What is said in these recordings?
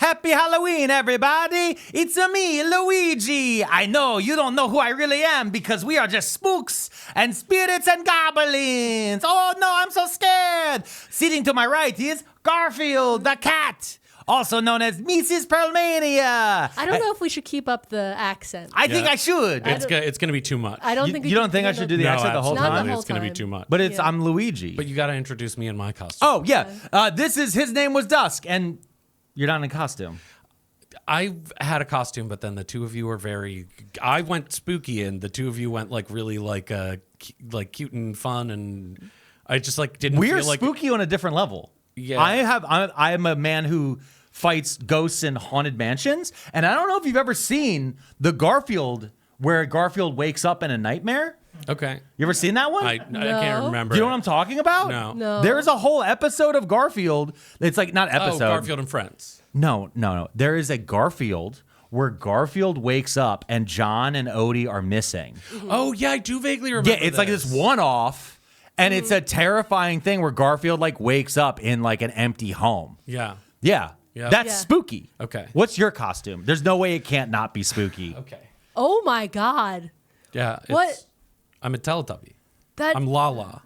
Happy Halloween, everybody. It's me, Luigi. I know you don't know who I really am because we are just spooks and spirits and goblins. Oh, no, I'm so scared. Sitting to my right is Garfield, the cat, also known as Mrs. Pearlmania. I don't know if we should keep up the accent. I think I should. It's going to be too much. I don't think you don't think I should do the accent the whole Not time? the whole It's going to be time. too much. But I'm Luigi. But you got to introduce me in my costume. Oh, yeah. This is His Name Was Dusk, and you're not in costume. I had a costume, but then the two of you were very. I went spooky, and the two of you went like really like cute and fun, and I just like didn't. We're feel like spooky on a different level. Yeah. I am a man who fights ghosts in haunted mansions, and I don't know if you've ever seen the Garfield where Garfield wakes up in a nightmare. Okay. You ever seen that one? I can't remember. Do you know what I'm talking about? No. There's a whole episode of Garfield. It's like not episode. Oh, Garfield and Friends. No. There is a Garfield where Garfield wakes up and John and Odie are missing. Oh yeah, I do vaguely remember. Yeah, it's like this one-off. And it's a terrifying thing where Garfield like wakes up in like an empty home. Yeah. Yeah. Yeah. That's Yeah. spooky. Okay. What's your costume? There's no way it can't not be spooky. Okay. Oh my God. Yeah. What? I'm a Teletubby. That I'm Lala.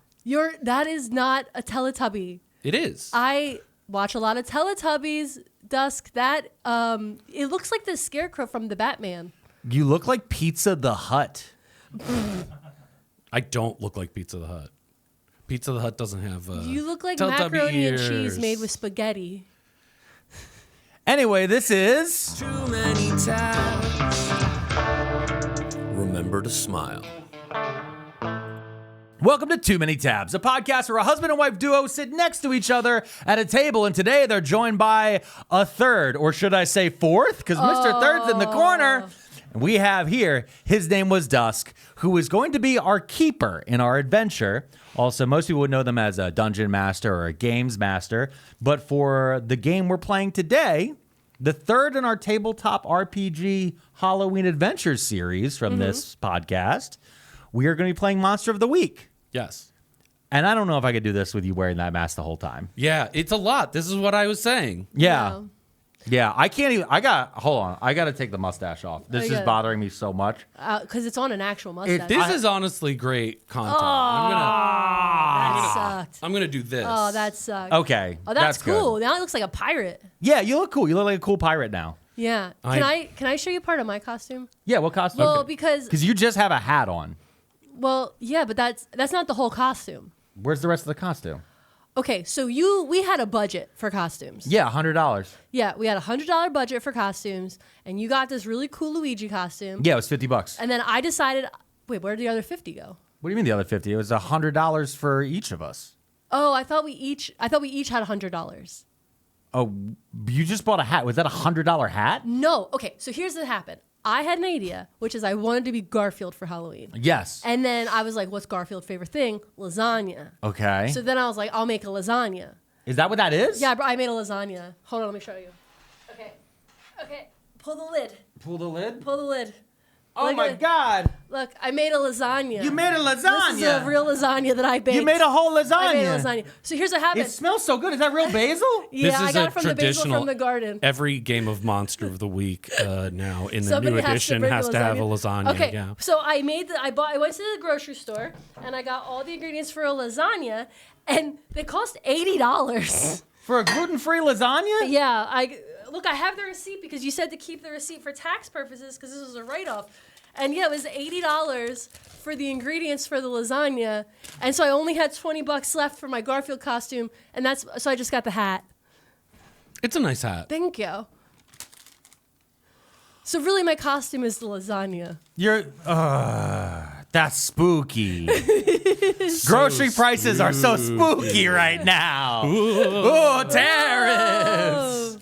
that is not a Teletubby. It is. I watch a lot of Teletubbies. Dusk. That it looks like the Scarecrow from the Batman. You look like Pizza the Hut. I don't look like Pizza the Hut. Pizza the Hut doesn't have. You look like Teletubby macaroni ears. and cheese made with spaghetti. Anyway, this is Too many times. Remember to smile. Welcome to Too Many Tabs, a podcast where a husband and wife duo sit next to each other at a table, and today they're joined by a third, or should I say fourth, because Mr. Third's in the corner. And we have here, His Name Was Dusk, who is going to be our keeper in our adventure. Also, most people would know them as a dungeon master or a games master, but for the game we're playing today, the third in our tabletop RPG Halloween Adventures series from this podcast, we are going to be playing Monster of the Week. Yes. And I don't know if I could do this with you wearing that mask the whole time. Yeah, it's a lot. This is what I was saying. Yeah. Yeah, I can't even. Hold on. I got to take the mustache off. This is bothering me so much. Because it's on an actual mustache. This is honestly great content. That sucked. I'm gonna do this. Oh, that sucked. Okay. Oh, that's cool. good. Now it looks like a pirate. Yeah, you look cool. You look like a cool pirate now. Yeah. Can I show you part of my costume? Yeah, what costume? Well, because you just have a hat on. yeah, but that's not the whole costume. Where's the rest of the costume? Okay, so we had a budget for costumes. Yeah, $100. Yeah, we had a $100 budget for costumes, and you got this really cool Luigi costume. Yeah, it was $50. And then I decided, wait, where did the other 50 go? What do you mean the other 50? It was $100 for each of us. Oh, I thought we each had $100. Oh, you just bought a hat. Was that a $100 hat? No. Okay, so here's what happened. I had an idea, which is I wanted to be Garfield for Halloween. Yes. And then I was like, what's Garfield's favorite thing? Lasagna. Okay. So then I was like, I'll make a lasagna. Is that what that is? Yeah, I made a lasagna. Hold on, let me show you. Okay. Pull the lid. Pull the lid? Pull the lid. Oh Look my at- God. Look, I made a lasagna. You made a lasagna. This is a real lasagna that I baked. You made a whole lasagna. I made a lasagna. So here's what happened. It smells so good. Is that real basil? Yeah, This I is got a it from the basil traditional- from the garden. Every game of Monster of the Week now in the Somebody new has to edition bring has the to have a lasagna. Okay, Yeah. so I went to the grocery store and I got all the ingredients for a lasagna, and they cost $80. For a gluten-free lasagna? Yeah, I have the receipt because you said to keep the receipt for tax purposes because this was a write-off. And yeah, it was $80 for the ingredients for the lasagna, and so I only had $20 left for my Garfield costume, and so I just got the hat. It's a nice hat. Thank you. So really, my costume is the lasagna. That's spooky. Grocery prices are so spooky right now. Ooh, tariffs.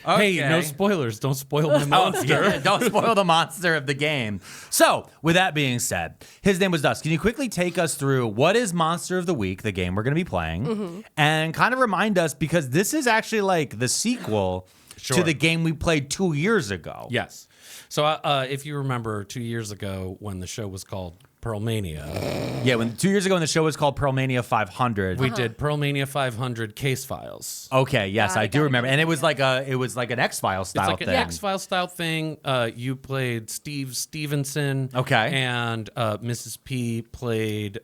Hey, no spoilers. Don't spoil my monster. Yeah, don't spoil the monster of the game. So, with that being said, His Name Was Dusk. Can you quickly take us through what is Monster of the Week, the game we're going to be playing, and kind of remind us, because this is actually like the sequel to the game we played 2 years ago. Yes. So if you remember 2 years ago when the show was called Pearlmania. Yeah, 2 years ago when the show was called Pearlmania 500. We did Pearlmania 500 case files. Okay, yes, I do remember. And it was like an X-Files style It's like thing. an X-Files style thing. You played Steve Stevenson. Okay. And Mrs. P played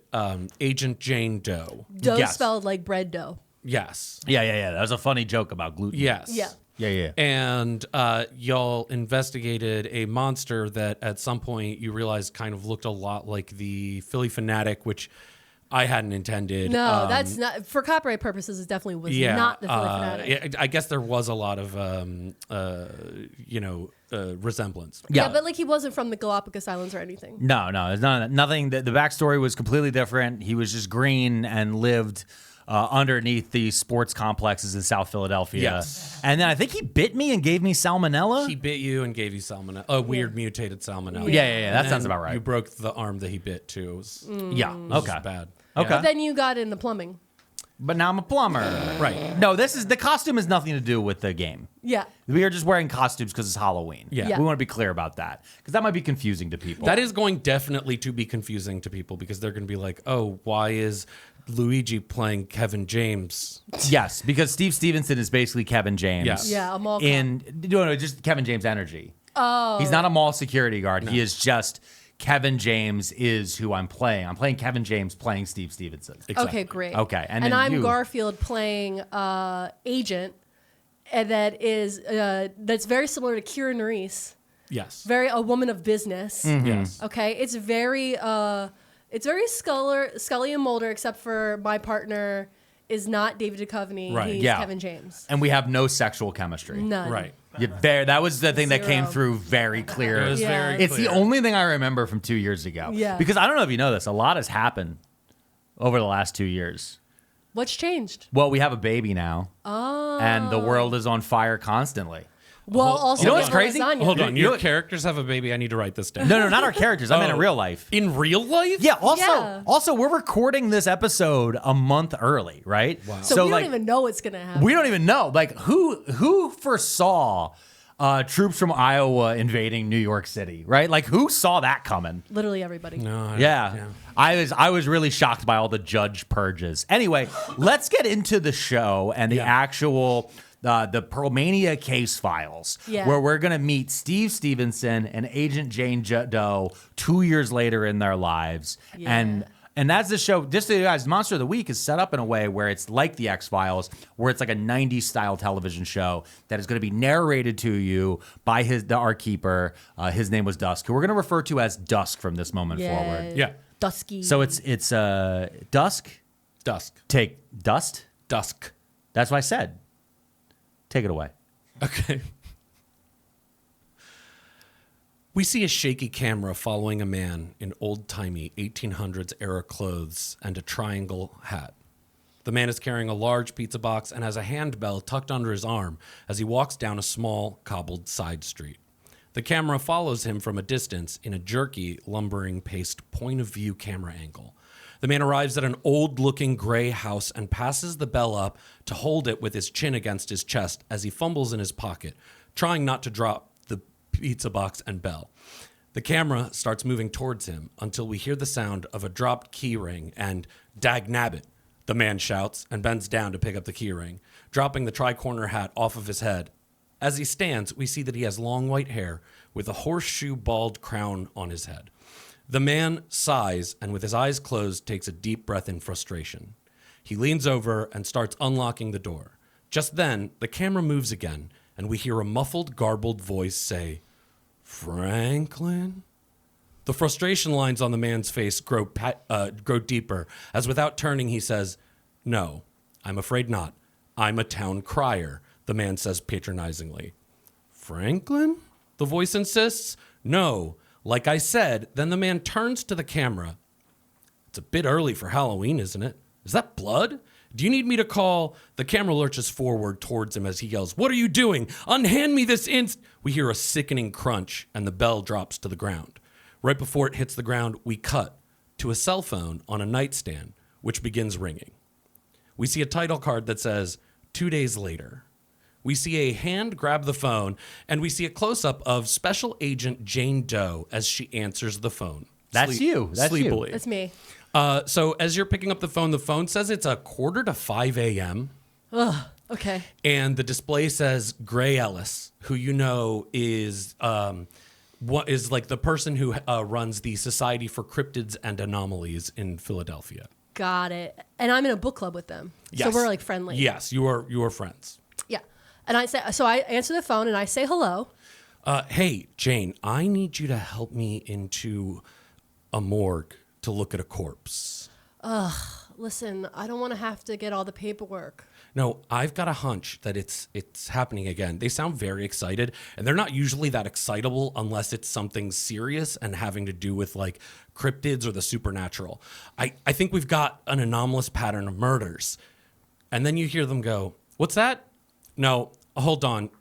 Agent Jane Doe. Dough Yes. spelled like bread dough. Yes. Yeah. That was a funny joke about gluten. Yes. Yeah. Yeah. And y'all investigated a monster that at some point you realized kind of looked a lot like the Philly Fanatic, which I hadn't intended. No, that's not for copyright purposes. It definitely was not the Philly Fanatic. I guess there was a lot of resemblance. Yeah, but like he wasn't from the Galapagos Islands or anything. No, it's nothing. The backstory was completely different. He was just green and lived underneath the sports complexes in South Philadelphia. Yes. And then I think he bit me and gave me salmonella. He bit you and gave you salmonella, a weird mutated salmonella. Yeah. That And sounds then about right. You broke the arm that he bit too. It was, Yeah. it was Okay. bad. Okay. But then you got into plumbing. But now I'm a plumber. Right. No, the costume has nothing to do with the game. Yeah. We are just wearing costumes because it's Halloween. Yeah. Yeah. We want to be clear about that because that might be confusing to people. That is going definitely to be confusing to people because they're going to be like, oh, why is Luigi playing Kevin James? Yes, because Steve Stevenson is basically Kevin James. Yes. Yeah, a mall cop. No, just Kevin James energy. Oh. He's not a mall security guard. No. He is just Kevin James is who I'm playing. I'm playing Kevin James playing Steve Stevenson. Exactly. Okay, great. Okay, and then I'm you. Garfield playing Agent, and that is that's very similar to Kira Nerys. Yes. Very a woman of business. Yes. Okay, it's very Scully and Mulder, except for my partner is not David Duchovny. Right. He's Yeah. Kevin James. And we have no sexual chemistry. None. Right. That was the thing that came Zero. through very clear. It was Yeah. very It's the clear. only thing I remember from 2 years ago. Yeah. Because I don't know if you know this, a lot has happened over the last 2 years. What's changed? Well, we have a baby now. Oh. And the world is on fire constantly. Well, also You know what's we have crazy? lasagna. Hold on. You Your know- characters have a baby. I need to write this down. No, not our characters. I mean in real life. In real life? Yeah. Yeah. Also, we're recording this episode a month early, right? Wow. So we don't even know what's gonna happen. We don't even know. Like, who foresaw troops from Iowa invading New York City, right? Like, who saw that coming? Literally everybody. No. Yeah. I was really shocked by all the judge purges. Anyway, let's get into the show and the actual the Pearlmania case files, where we're gonna meet Steve Stevenson and Agent Jane Doe 2 years later in their lives, and that's the show. Just so you guys, Monster of the Week is set up in a way where it's like the X-Files, where it's like a 90s style television show that is going to be narrated to you by our keeper. His name was Dusk, who we're going to refer to as Dusk from this moment forward. Yeah. Dusky. So it's Dusk. Dusk. Take dust. Dusk. That's what I said. Take it away. Okay. We see a shaky camera following a man in old-timey 1800s era clothes and a triangle hat. The man is carrying a large pizza box and has a handbell tucked under his arm as he walks down a small, cobbled side street. The camera follows him from a distance in a jerky, lumbering-paced point-of-view camera angle. The man arrives at an old-looking gray house and passes the bell up to hold it with his chin against his chest as he fumbles in his pocket, trying not to drop the pizza box and bell. The camera starts moving towards him until we hear the sound of a dropped key ring and "Dagnabbit," the man shouts and bends down to pick up the key ring, dropping the tri-corner hat off of his head. As he stands, we see that he has long white hair with a horseshoe bald crown on his head. The man sighs and with his eyes closed takes a deep breath in frustration. He leans over and starts unlocking the door. Just then, the camera moves again and we hear a muffled, garbled voice say, "Franklin?" The frustration lines on the man's face grow deeper as without turning he says, "No, I'm afraid not. I'm a town crier," the man says patronizingly. "Franklin?" the voice insists. "No. Like I said," then the man turns to the camera. "It's a bit early for Halloween, isn't it? Is that blood? Do you need me to call?" The camera lurches forward towards him as he yells, "What are you doing? Unhand me this We hear a sickening crunch and the bell drops to the ground. Right before it hits the ground, we cut to a cell phone on a nightstand, which begins ringing. We see a title card that says, 2 days later. We see a hand grab the phone, and we see a close-up of Special Agent Jane Doe as she answers the phone. That's you. That's you. sleepily. That's me. So as you're picking up the phone says it's 4:45 a.m. Ugh. Okay. And the display says Gray Ellis, who you know is what is like the person who runs the Society for Cryptids and Anomalies in Philadelphia. Got it. And I'm in a book club with them. Yes. So we're like friendly. Yes, you are friends. Yeah. And I answer the phone and I say hello. Hey, Jane, I need you to help me into a morgue to look at a corpse. Listen, I don't want to have to get all the paperwork. No, I've got a hunch that it's happening again. They sound very excited, and they're not usually that excitable unless it's something serious and having to do with like cryptids or the supernatural. I think we've got an anomalous pattern of murders. And then you hear them go, "What's that? No, hold on.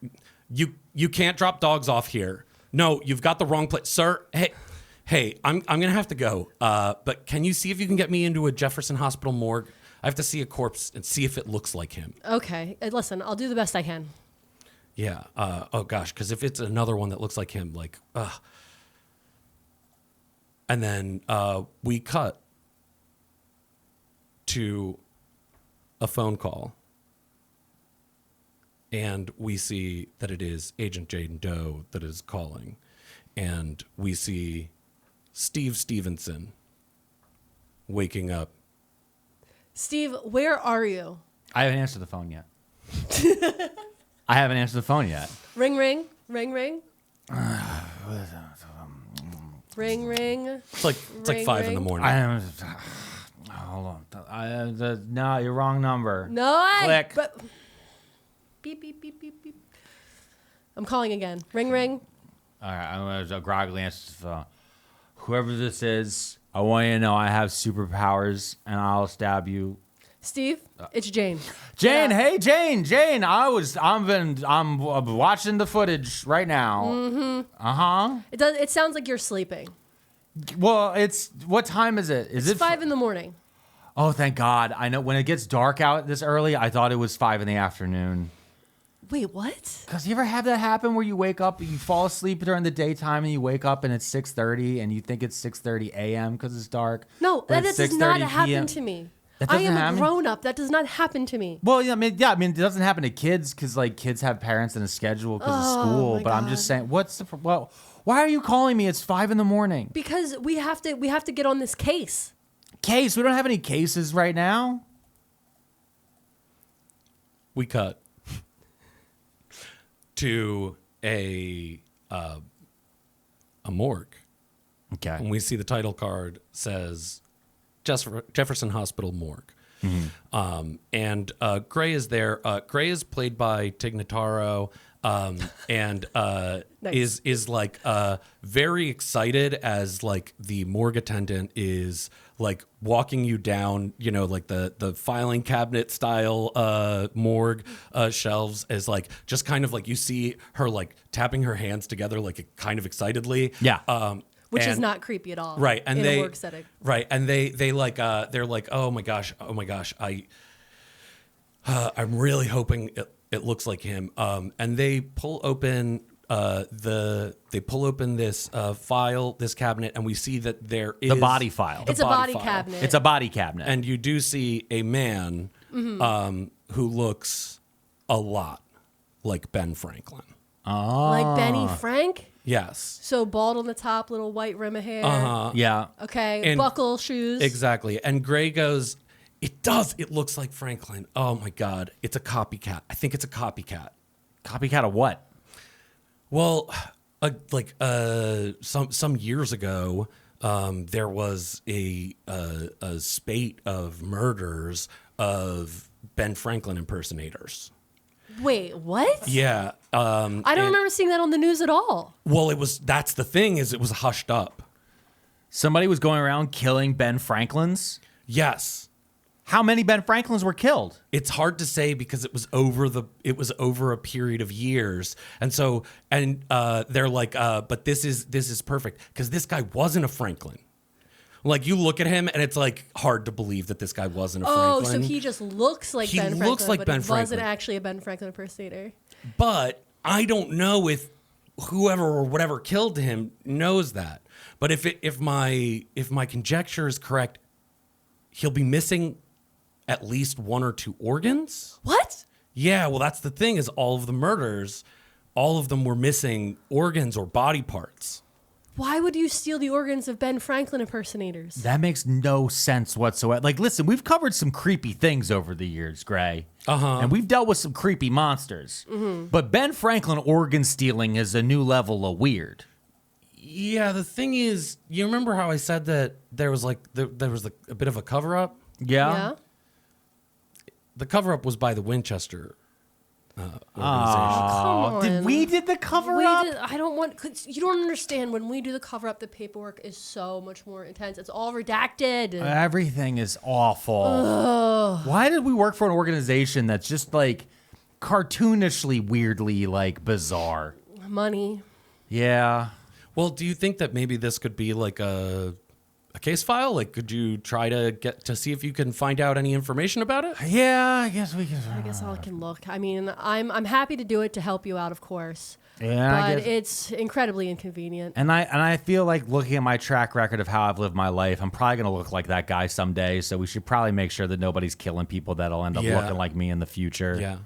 You can't drop dogs off here. No, you've got the wrong place. Sir, hey, I'm going to have to go. But can you see if you can get me into a Jefferson Hospital morgue? I have to see a corpse and see if it looks like him." Okay. Listen, I'll do the best I can. Yeah. Oh gosh, because if it's another one that looks like him, like, and then we cut to a phone call, and we see that it is Agent Jane Doe that is calling, and we see Steve Stevenson waking up. Steve, where are you? I haven't answered the phone yet. I haven't answered the phone yet. Ring, ring, ring, ring. Ring, ring. It's like Ring, 5 in ring. the morning. Hold on. No, you're wrong number. No, Click. But beep, beep, beep, beep, beep. I'm calling again. Ring, ring. All right, I'm going to groggily answer the phone. Whoever this is, I want you to know I have superpowers, and I'll stab you. Steve, it's Jane. Jane, Yeah. hey Jane. I'm watching the footage right now. Mm-hmm. It sounds like you're sleeping. Well, what time is it? Is It's it 5 in the morning. Oh, thank God. I know when it gets dark out this early, I thought it was 5 in the afternoon. Wait, what? Because you ever have that happen where you wake up, you fall asleep during the daytime, and you wake up and it's 6:30, and you think it's 6:30 a.m. because it's dark? No, but that it's does not 6:30 happen p.m. to me. That I doesn't am a happen? grown up. That does not happen to me. Well, yeah, I mean, it doesn't happen to kids because like kids have parents and a schedule because of school. my But I'm just saying, why are you calling me? It's 5 in the morning. Because we have to get on this case. Case? We don't have any cases right now. We cut to a morgue. Okay. And we see the title card says Jefferson Hospital Morgue. And Gray is there. Gray is played by Tig Notaro, and Nice. is like very excited as like the morgue attendant is like walking you down, you know, like the filing cabinet style morgue shelves, is like just kind of like you see her like tapping her hands together like kind of excitedly. Yeah. Which is And- not creepy at all. Right, and in they a work setting. Right, and they like they're like, oh my gosh, I'm really hoping it looks like him. And they pull open this file, this cabinet, and we see that there is The body file. It's a body cabinet. It's a body cabinet. and you do see a man who looks a lot like Ben Franklin. Like Benny Frank. Yes. So bald on the top, little white rim of hair. Yeah. Okay, And- buckle shoes. Exactly. And Gray goes, it looks like Franklin. Oh my God. It's a copycat. I think it's a copycat. Copycat of what? Well, some years ago, there was a spate of murders of Ben Franklin impersonators. Wait, what? Yeah. I don't remember seeing that on the news at all. Well, that's the thing, is it was hushed up. Somebody was going around killing Ben Franklins? Yes. How many Ben Franklins were killed? It's hard to say because it was over a period of years. And so, they're like, but this is perfect because this guy wasn't a Franklin. Like, you look at him and it's like hard to believe that this guy wasn't a Oh, Franklin. so he just looks like He Ben Franklin, looks like but Ben he wasn't Franklin. actually a Ben Franklin impersonator. But I don't know if whoever or whatever killed him knows that. But if my conjecture is correct, he'll be missing at least 1 or 2 organs. What? Yeah, well, that's the thing is all of the murders, all of them were missing organs or body parts. Why would you steal the organs of Ben Franklin impersonators? That makes no sense whatsoever. Like, listen, we've covered some creepy things over the years, Gray. And we've dealt with some creepy monsters. But Ben Franklin organ stealing is a new level of weird. Yeah, the thing is, you remember how I said that there was like a bit of a cover-up? Yeah? The cover-up was by the Winchester organization. Come on. Did the cover We up? did, I don't want. 'Cause you don't understand. When we do the cover up, the paperwork is so much more intense. It's all redacted. Everything is awful. Why did we work for an organization that's just like cartoonishly weirdly like bizarre? Money. Yeah. Well, do you think that maybe this could be like a case file? Like, could you try to get to see if you can find out any information about it? Yeah, I guess we can. I guess I can look. I mean, I'm happy to do it to help you out, of course. Yeah, I But guess. it's incredibly inconvenient. And I feel like looking at my track record of how I've lived my life, I'm probably gonna look like that guy someday. So we should probably make sure that nobody's killing people that'll end up Yeah. looking like me in the future. Yeah.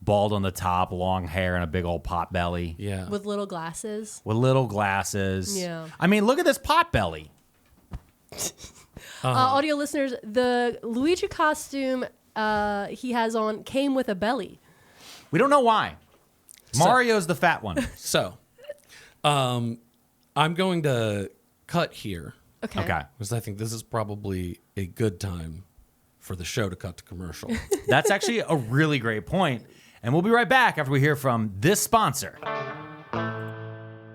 Bald on the top, long hair, and a big old pot belly Yeah. With little glasses. with little glasses. Yeah. I mean, look at this pot belly. Audio listeners, the Luigi costume he has on came with a belly. We don't know why. Mario's the fat one. So, I'm going to cut here Okay. Okay. because I think this is probably a good time for the show to cut to commercial. That's actually a really great point. And we'll be right back after we hear from this sponsor.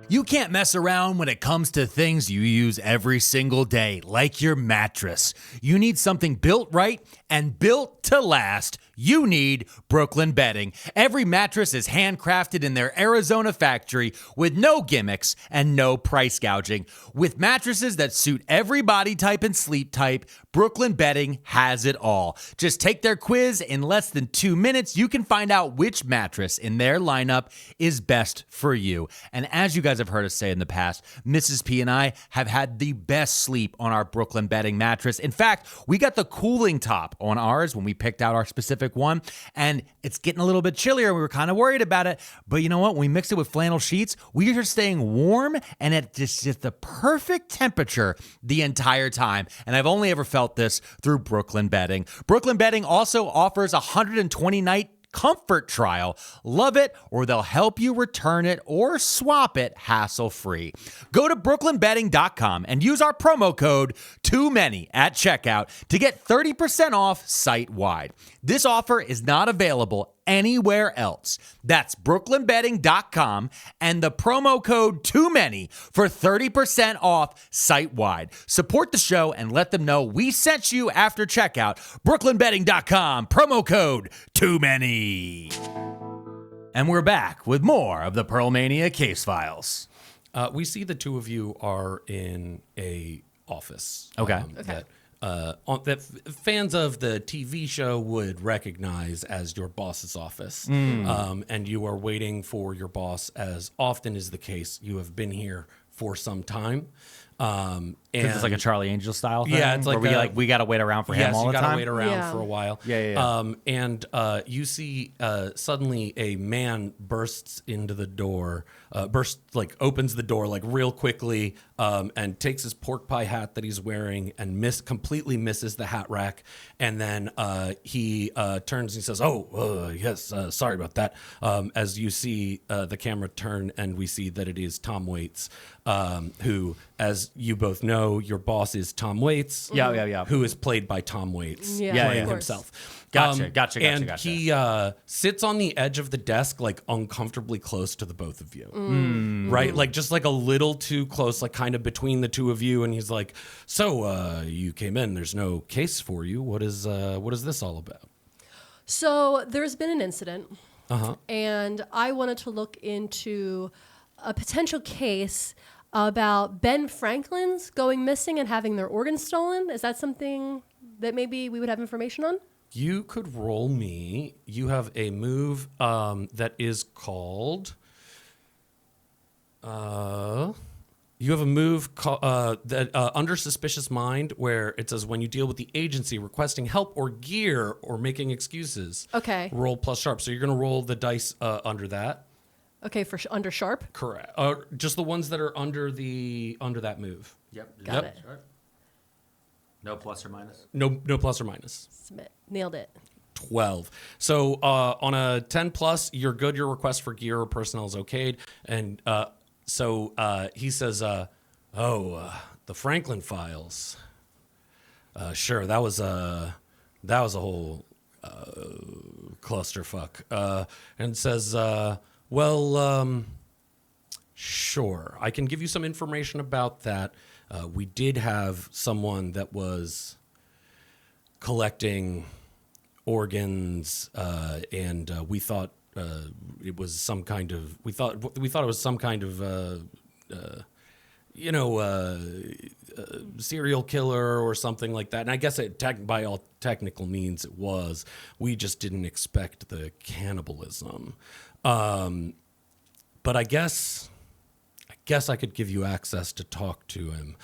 You can't mess around when it comes to things you use every single day, like your mattress. You need something built right and built to last. You need Brooklyn Bedding. Every mattress is handcrafted in their Arizona factory with no gimmicks and no price gouging. With mattresses that suit every body type and sleep type, Brooklyn Bedding has it all. Just take their quiz. In less than 2 minutes, you can find out which mattress in their lineup is best for you. And as you guys have heard us say in the past, Mrs. P and I have had the best sleep on our Brooklyn Bedding mattress. In fact, we got the cooling top on ours when we picked out our specific one, and it's getting a little bit chillier. We were kind of worried about it, but you know what? When we mix it with flannel sheets, we are staying warm and at just the perfect temperature the entire time. And I've only ever felt this through Brooklyn Bedding. Brooklyn Bedding also offers a 120-night comfort trial. Love it, or they'll help you return it or swap it hassle-free. Go to brooklynbedding.com and use our promo code TOOMANY at checkout to get 30% off site-wide. This offer is not available anywhere else. That's brooklynbedding.com and the promo code TOOMANY for 30% off site-wide. Support the show and let them know we sent you after checkout. brooklynbedding.com, promo code TOOMANY. And we're back with more of the Pearlmania case files. We see the two of you are in a office. Okay. That fans of the TV show would recognize as your boss's office. And you are waiting for your boss, as often is the case. You have been here for some time. And It's like a Charlie Angel style thing? Yeah, it's like where we got to wait around for him all the time? you gotta wait around Yeah. for a while. Yeah. And you see suddenly a man bursts into the door, opens the door like real quickly, and takes his pork pie hat that he's wearing and completely misses the hat rack. And then he turns and he says, yes, sorry about that. As you see the camera turn and we see that it is Tom Waits, who, as you both know, your boss is Tom Waits. Yeah. Who is played by Tom Waits, Yeah, playing of course. himself. Gotcha. And he sits on the edge of the desk, like uncomfortably close to the both of you, right? Like just like a little too close, like kind of between the two of you. And he's like, "So you came in. There's no case for you. What is this all about?" So there's been an incident, and I wanted to look into a potential case about Ben Franklin's going missing and having their organs stolen. Is that something that maybe we would have information on? You could roll me. You have a move that is called You have a move that under suspicious mind where it says when you deal with the agency requesting help or gear or making excuses. Okay. Roll plus sharp. So you're going to roll the dice under that. Okay, for under sharp. Correct. Just the ones that are under that move. Yep. Got it. No plus or minus. No plus or minus. Submit. Nailed it. 12. So on a 10 plus, you're good. Your request for gear or personnel is okayed. And so he says, the Franklin files. Sure, that was a whole clusterfuck. And says, sure, I can give you some information about that. We did have someone that was collecting organs, and we thought it was some kind of. We thought it was some kind of, serial killer or something like that. And I guess by all technical means it was. We just didn't expect the cannibalism. But I guess I could give you access to talk to him.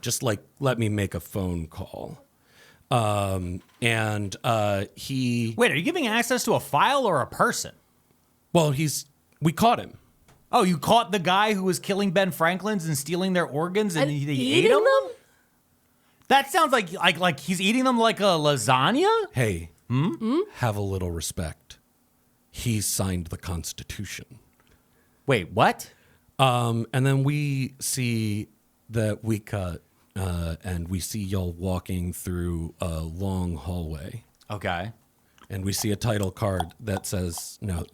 Just like let me make a phone call. Wait, are you giving access to a file or a person? Well, we caught him. Oh, you caught the guy who was killing Ben Franklin's and stealing their organs and he ate them? That sounds like he's eating them like a lasagna? Hey, have a little respect. He signed the Constitution. Wait, what? And then we see that we cut, and we see y'all walking through a long hallway. Okay. And we see a title card that says, no.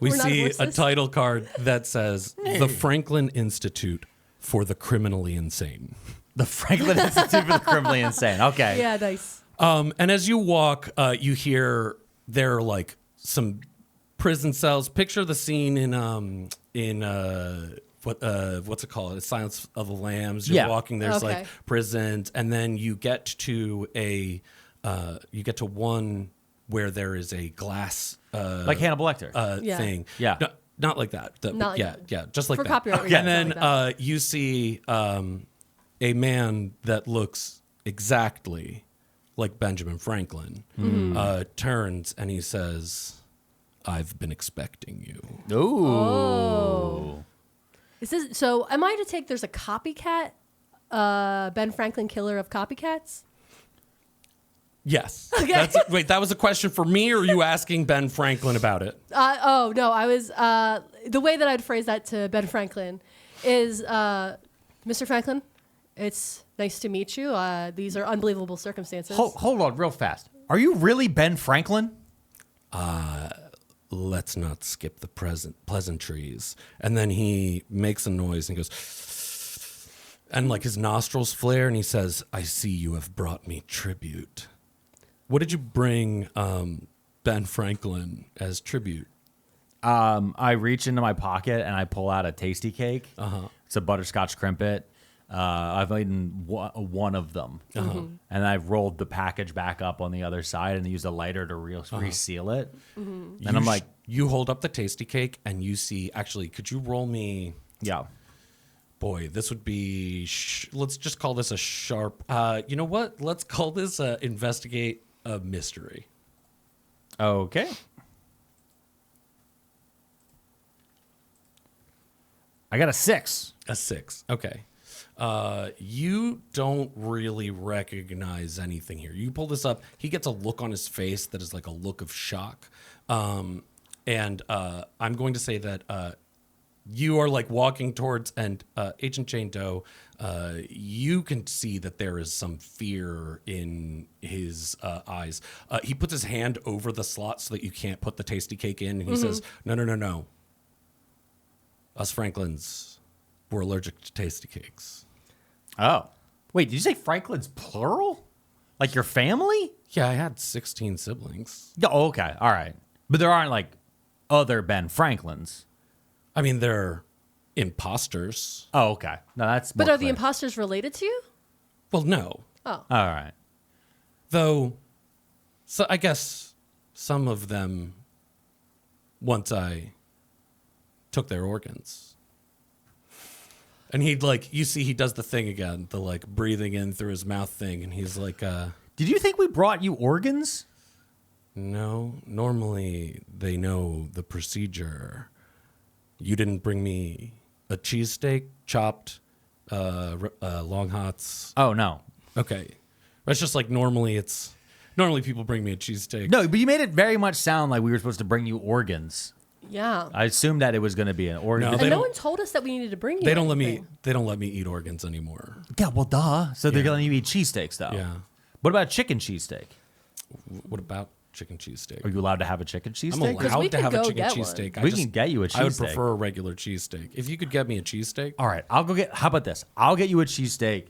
We We're not see a horses. title card that says, the Franklin Institute for the Criminally Insane. The Franklin Institute for the Criminally Insane. Okay. Yeah, nice. And as you walk, you hear there are like some prison cells. Picture the scene in what's it called? Silence of the Lambs. You're walking. There's like prisons, and then you get to one where there is a glass Like Hannibal Lecter. thing. Yeah. No, not like that. Not like that. Just like For that. copyright reasons. And then not like that. you see a man that looks exactly like Benjamin Franklin turns and he says, "I've been expecting you." Ooh. Oh. Is this so? Am I to take there's a copycat, Ben Franklin killer of copycats? Yes. Okay. Wait, that was a question for me, or are you asking Ben Franklin about it? Oh no, I was the way that I'd phrase that to Ben Franklin is, Mr. Franklin, it's nice to meet you. These are unbelievable circumstances. Hold on real fast. Are you really Ben Franklin? Let's not skip the pleasantries. And then he makes a noise and goes, and like his nostrils flare, and he says, "I see you have brought me tribute." What did you bring Ben Franklin as tribute? I reach into my pocket and I pull out a tasty cake. It's a butterscotch crimpet. I've eaten one of them. And I've rolled the package back up on the other side and used a lighter to reseal it. And I'm like, you hold up the tasty cake and you see, actually, could you roll me? yeah. Boy, this would be, let's just call this a sharp, you know what? Let's call this investigate a mystery. Okay. I got a 6. A 6. Okay. You don't really recognize anything here. You pull this up. He gets a look on his face that is like a look of shock. And I'm going to say that you are like walking towards, and Agent Jane Doe, you can see that there is some fear in his eyes. He puts his hand over the slot so that you can't put the tasty cake in, and he says, No. Us Franklins, we're allergic to tasty cakes. Oh. Wait, did you say Franklin's plural? Like your family? Yeah, I had 16 siblings. Yeah, okay. All right. But there aren't like other Ben Franklins. I mean, they're imposters. Oh, okay. No, that's more but are the clear. imposters related to you? Well, no. Oh. All right. Though, so I guess some of them, once I took their organs. And he'd like, you see, he does the thing again, the like breathing in through his mouth thing, and he's like, Did you think we brought you organs? no, normally they know the procedure. You didn't bring me a cheesesteak, chopped, long hots. Oh, no. Okay. That's just like normally people bring me a cheesesteak. No, but you made it very much sound like we were supposed to bring you organs. Yeah. I assumed that it was going to be an organ. No, And they no don't- one told us that we needed to bring you. They don't let me. anything. They don't let me eat organs anymore. Yeah, well, duh. So they're Yeah. letting you eat cheesesteaks, though. Yeah. What about chicken cheesesteak? What about chicken cheesesteak? Are you allowed to have a chicken I'm cheesesteak? Because we allowed to could have a go chicken get one. cheesesteak. We can get you a I would cheesesteak. prefer a regular cheesesteak. If you could get me a cheesesteak. All right, I'll go get. How about this? I'll get you a cheesesteak.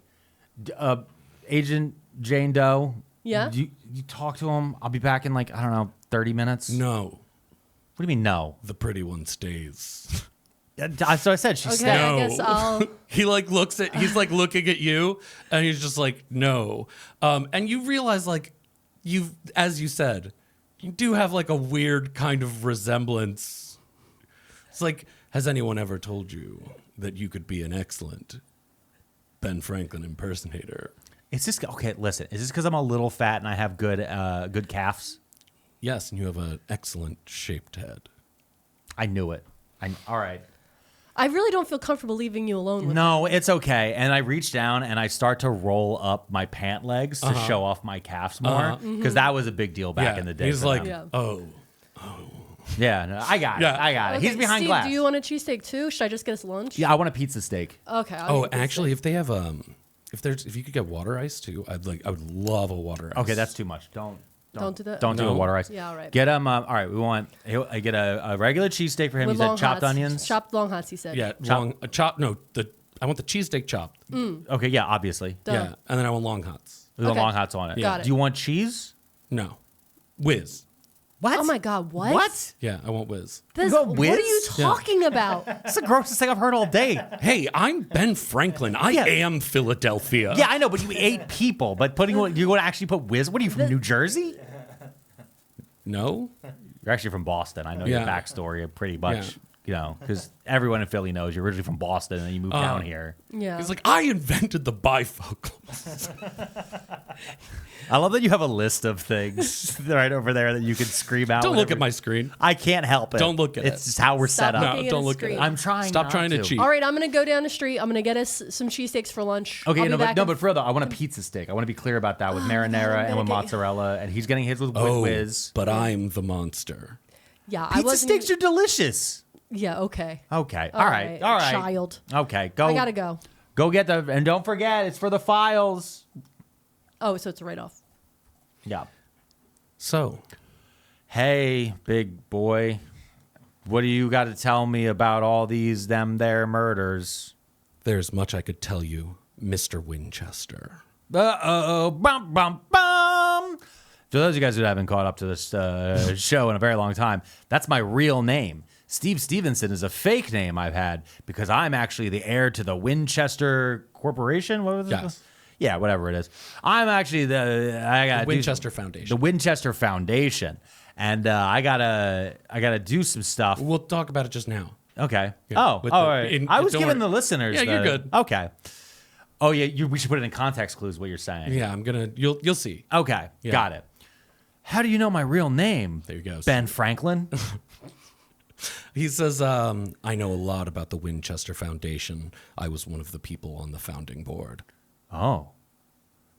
Agent Jane Doe. Yeah? You talk to him. I'll be back in like, I don't know, 30 minutes. No, What do you mean no? the pretty one stays. So I said she Okay, stayed. I guess I'll. He like looks at. He's like looking at you, and he's just like no. And you realize like as you said, you do have like a weird kind of resemblance. It's like, has anyone ever told you that you could be an excellent Ben Franklin impersonator? Is this okay? Listen, is this because I'm a little fat and I have good calves? Yes, and you have an excellent shaped head. I knew it. All right. I really don't feel comfortable leaving you alone with No, it's okay. And I reach down and I start to roll up my pant legs to show off my calves more because that was a big deal back in the day. He's for like, them. Yeah. oh, yeah, no, I got it. Yeah. I got it. Okay, He's behind Steve, glass. do you want a cheesesteak too? Should I just get us lunch? Yeah, I want a pizza steak. Okay. I'll oh. get this Actually, steak. if they have if you could get water ice too, I would love a water ice. Okay, that's too much. Don't do that. Don't do No. a water ice. Yeah, all right. Get all right. We want. I get a regular cheesesteak for him. With He said long chopped hots. onions. Chopped long hots. He said. yeah. Long a chop. No, I want the cheesesteak chopped. Okay, yeah, obviously. Duh. Yeah, and then I want long hots. With the Okay. long hots on it. Got it. Do you want cheese? No, whiz. What? Oh my God! What? What? Yeah, I want whiz. This, You got what are you whiz? talking about? That's the grossest thing I've heard all day. Hey, I'm Ben Franklin. I Yeah. am Philadelphia. Yeah, I know, but you ate people. But you're going to actually put whiz? What are you from New Jersey? No. You're actually from Boston. I know Yeah. your backstory pretty much. Yeah. You know, because everyone in Philly knows you're originally from Boston and then you moved down here. Yeah. He's like, I invented the bifocal. I love that you have a list of things right over there that you can scream out. Don't look whenever- at my screen. I can't help it. Don't look at It's it. just how we're Stop set up. looking No, at don't the look at screen. it. I'm trying. Stop not trying to cheat. All right, I'm gonna go down the street. I'm gonna get us some cheesesteaks for lunch. Okay, I'll be no, back but in- but for real though, I want a pizza stick. I want to be clear about that with marinara I'm and with gonna get- mozzarella, and he's getting his with Oh, whiz. but I'm the monster. Yeah, I Pizza wasn't. sticks are delicious. Yeah. Okay. Okay, all right, Child. Okay, go. I gotta go. Go get the and don't forget it's for the files. Oh, so it's a write-off. Yeah. So, Hey, big boy, what do you got to tell me about all these there murders? there's much I could tell you, Mr. Winchester. Bum, bum, bum. For those of you guys who haven't caught up to this show in a very long time, that's my real name. Steve Stevenson is a fake name I've had because I'm actually the heir to the Winchester Corporation. What was it? Yes. Yeah, whatever it is. I'm actually the Winchester Foundation. The Winchester Foundation, and I gotta do some stuff. We'll talk about it just now. Okay. Yeah, Oh, with all the- right. in- I was don't giving worry. the listeners. Yeah, you're the- good. Okay. Oh yeah, we should put it in context clues. What you're saying. Yeah, you'll see. Okay, Yeah. got it. How do you know my real name? There you go. Ben Franklin. He says, I know a lot about the Winchester Foundation. I was one of the people on the founding board. Oh,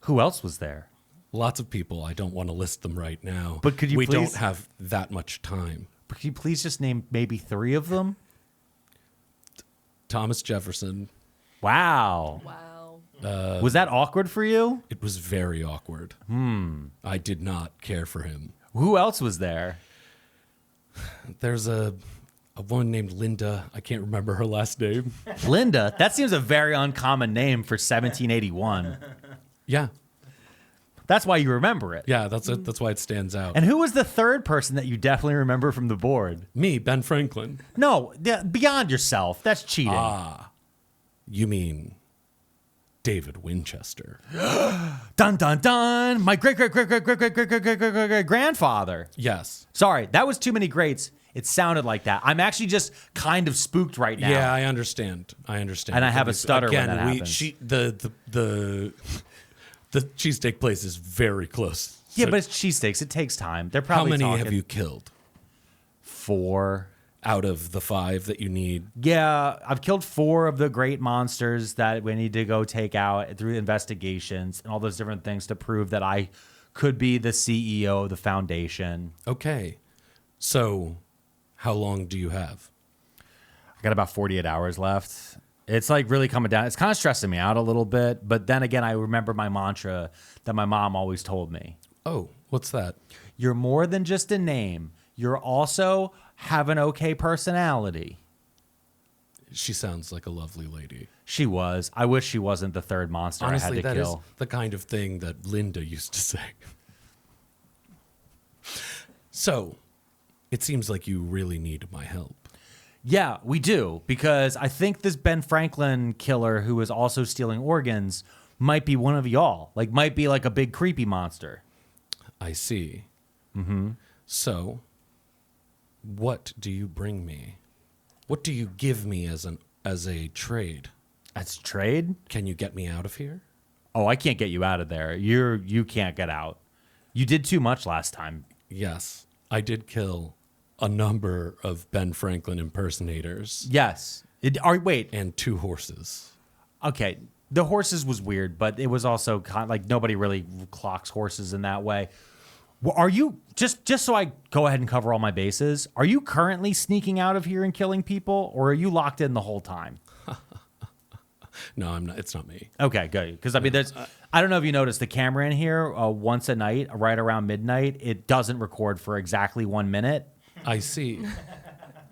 who else was there? Lots of people. I don't want to list them right now. But could you We please- don't have that much time. Could you please just name maybe 3 of them? Thomas Jefferson. Wow. Wow. Was that awkward for you? It was very awkward. I did not care for him. Who else was there? There's a woman named Linda. I can't remember her last name. Linda. That seems a very uncommon name for 1781. Yeah. That's why you remember it. Yeah, that's why it stands out. And who was the third person that you definitely remember from the board? Me, Ben Franklin. No, beyond yourself. That's cheating. You mean David Winchester? Dun dun dun! My great grandfather. Yes. Sorry, that was too many greats. It sounded like that. I'm actually just kind of spooked right now. Yeah, I understand. And I have a stutter when that happens. The cheesesteak place is very close. Yeah, So but it's cheesesteaks. It takes time. They're how probably many talking have you killed 4. out of the 5 that you need? Yeah, I've killed 4 of the great monsters that we need to go take out through investigations and all those different things to prove that I could be the CEO of the foundation. Okay. So how long do you have? I got about 48 hours left. It's like really coming down. It's kind of stressing me out a little bit. But then again, I remember my mantra that my mom always told me. Oh, what's that? You're more than just a name. You're also have an okay personality. She sounds like a lovely lady. She was. I wish she wasn't the third monster I Honestly, had to that kill. is the kind of thing that Linda used to say. So, it seems like you really need my help. Yeah, we do, because I think this Ben Franklin killer who is also stealing organs might be one of y'all. Like, might be like a big creepy monster. I see. Mm-hmm. So, what do you bring me? What do you give me as a trade? That's trade? Can you get me out of here? Oh, I can't get you out of there. You can't get out. You did too much last time. Yes, I did kill a number of Ben Franklin impersonators. Yes. Wait. And 2 horses. Okay. The horses was weird, but it was also kind of like nobody really clocks horses in that way. Well, are you just so I go ahead and cover all my bases? Are you currently sneaking out of here and killing people, or are you locked in the whole time? No, I'm not. It's not me. Okay, good. Because I mean, I don't know if you noticed the camera in here once a night, right around midnight. It doesn't record for exactly 1 minute. I see.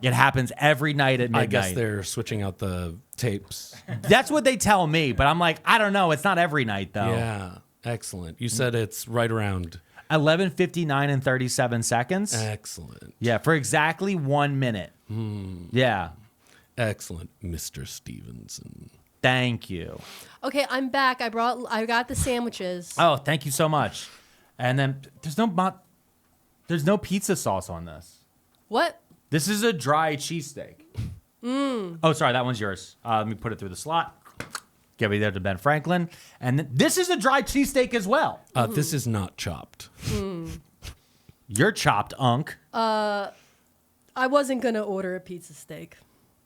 It happens every night at midnight. I guess they're switching out the tapes. That's what they tell me, but I'm like, I don't know. It's not every night though. Yeah, excellent. You said it's right around 11:59 and 37 seconds. Excellent. Yeah, for exactly 1 minute. Yeah. Excellent, Mr. Stevenson. Thank you. Okay, I'm back. I got the sandwiches. Oh, thank you so much. And then there's no pizza sauce on this. What? This is a dry cheesesteak. Oh, sorry, that one's yours. Let me put it through the slot. Give it there to Ben Franklin. And this is a dry cheesesteak as well. This is not chopped. You're chopped, Unk. I wasn't gonna order a pizza steak.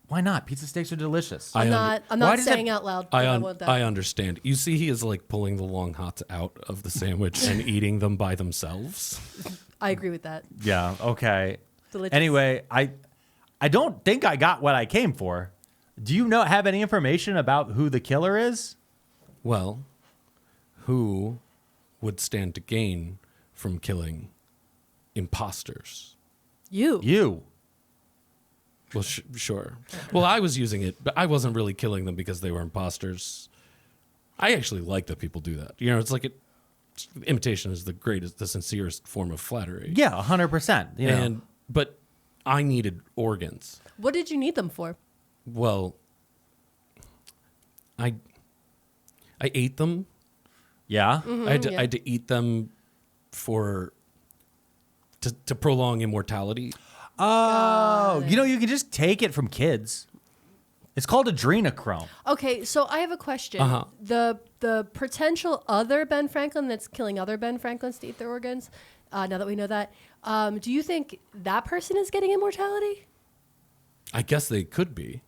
Why not? Pizza steaks are delicious. I'm not Why does saying it- out loud. But I want that. I understand. You see, he is like pulling the long hots out of the sandwich and eating them by themselves. I agree with that. Yeah, okay. Delicious. Anyway, I don't think I got what I came for. Do you have any information about who the killer is? Well, who would stand to gain from killing imposters? You. Well, sure. Well, I was using it, but I wasn't really killing them because they were imposters. I actually like that people do that. You know, it's like imitation is the sincerest form of flattery. Yeah, 100%. But I needed organs. What did you need them for? Well, I ate them. Yeah. I had to eat them to prolong immortality. Oh, you can just take it from kids. It's called adrenochrome. Okay, so I have a question. Uh-huh. The potential other Ben Franklin that's killing other Ben Franklins to eat their organs, now that we know that, do you think that person is getting immortality? I guess they could be.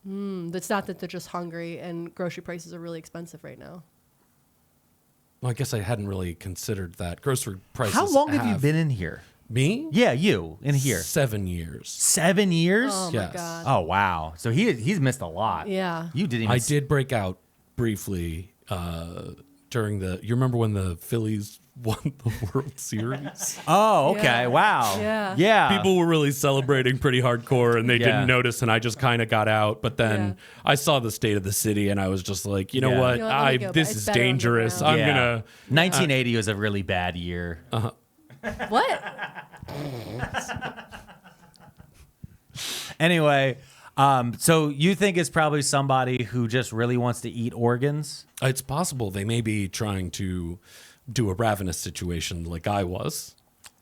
It's not that they're just hungry and grocery prices are really expensive right now. Well, I guess I hadn't really considered that. Grocery prices. How long have you been in here? Me? Yeah, you in here. 7 years. 7 years? Oh Yes. my god. Oh, wow. So he's missed a lot. Yeah. You didn't even I did break out briefly during you remember when the Phillies won the World Series? Oh, okay. Yeah. Wow. Yeah. Yeah. People were really celebrating pretty hardcore and they Yeah. didn't notice and I just kind of got out. But then I saw the state of the city and I was just like, you know Yeah. what? You know what, let me go, but This it's is better dangerous. underground. I'm going to... 1980 was a really bad year. What? Anyway, so you think it's probably somebody who just really wants to eat organs? It's possible they may be trying to do a ravenous situation like I was.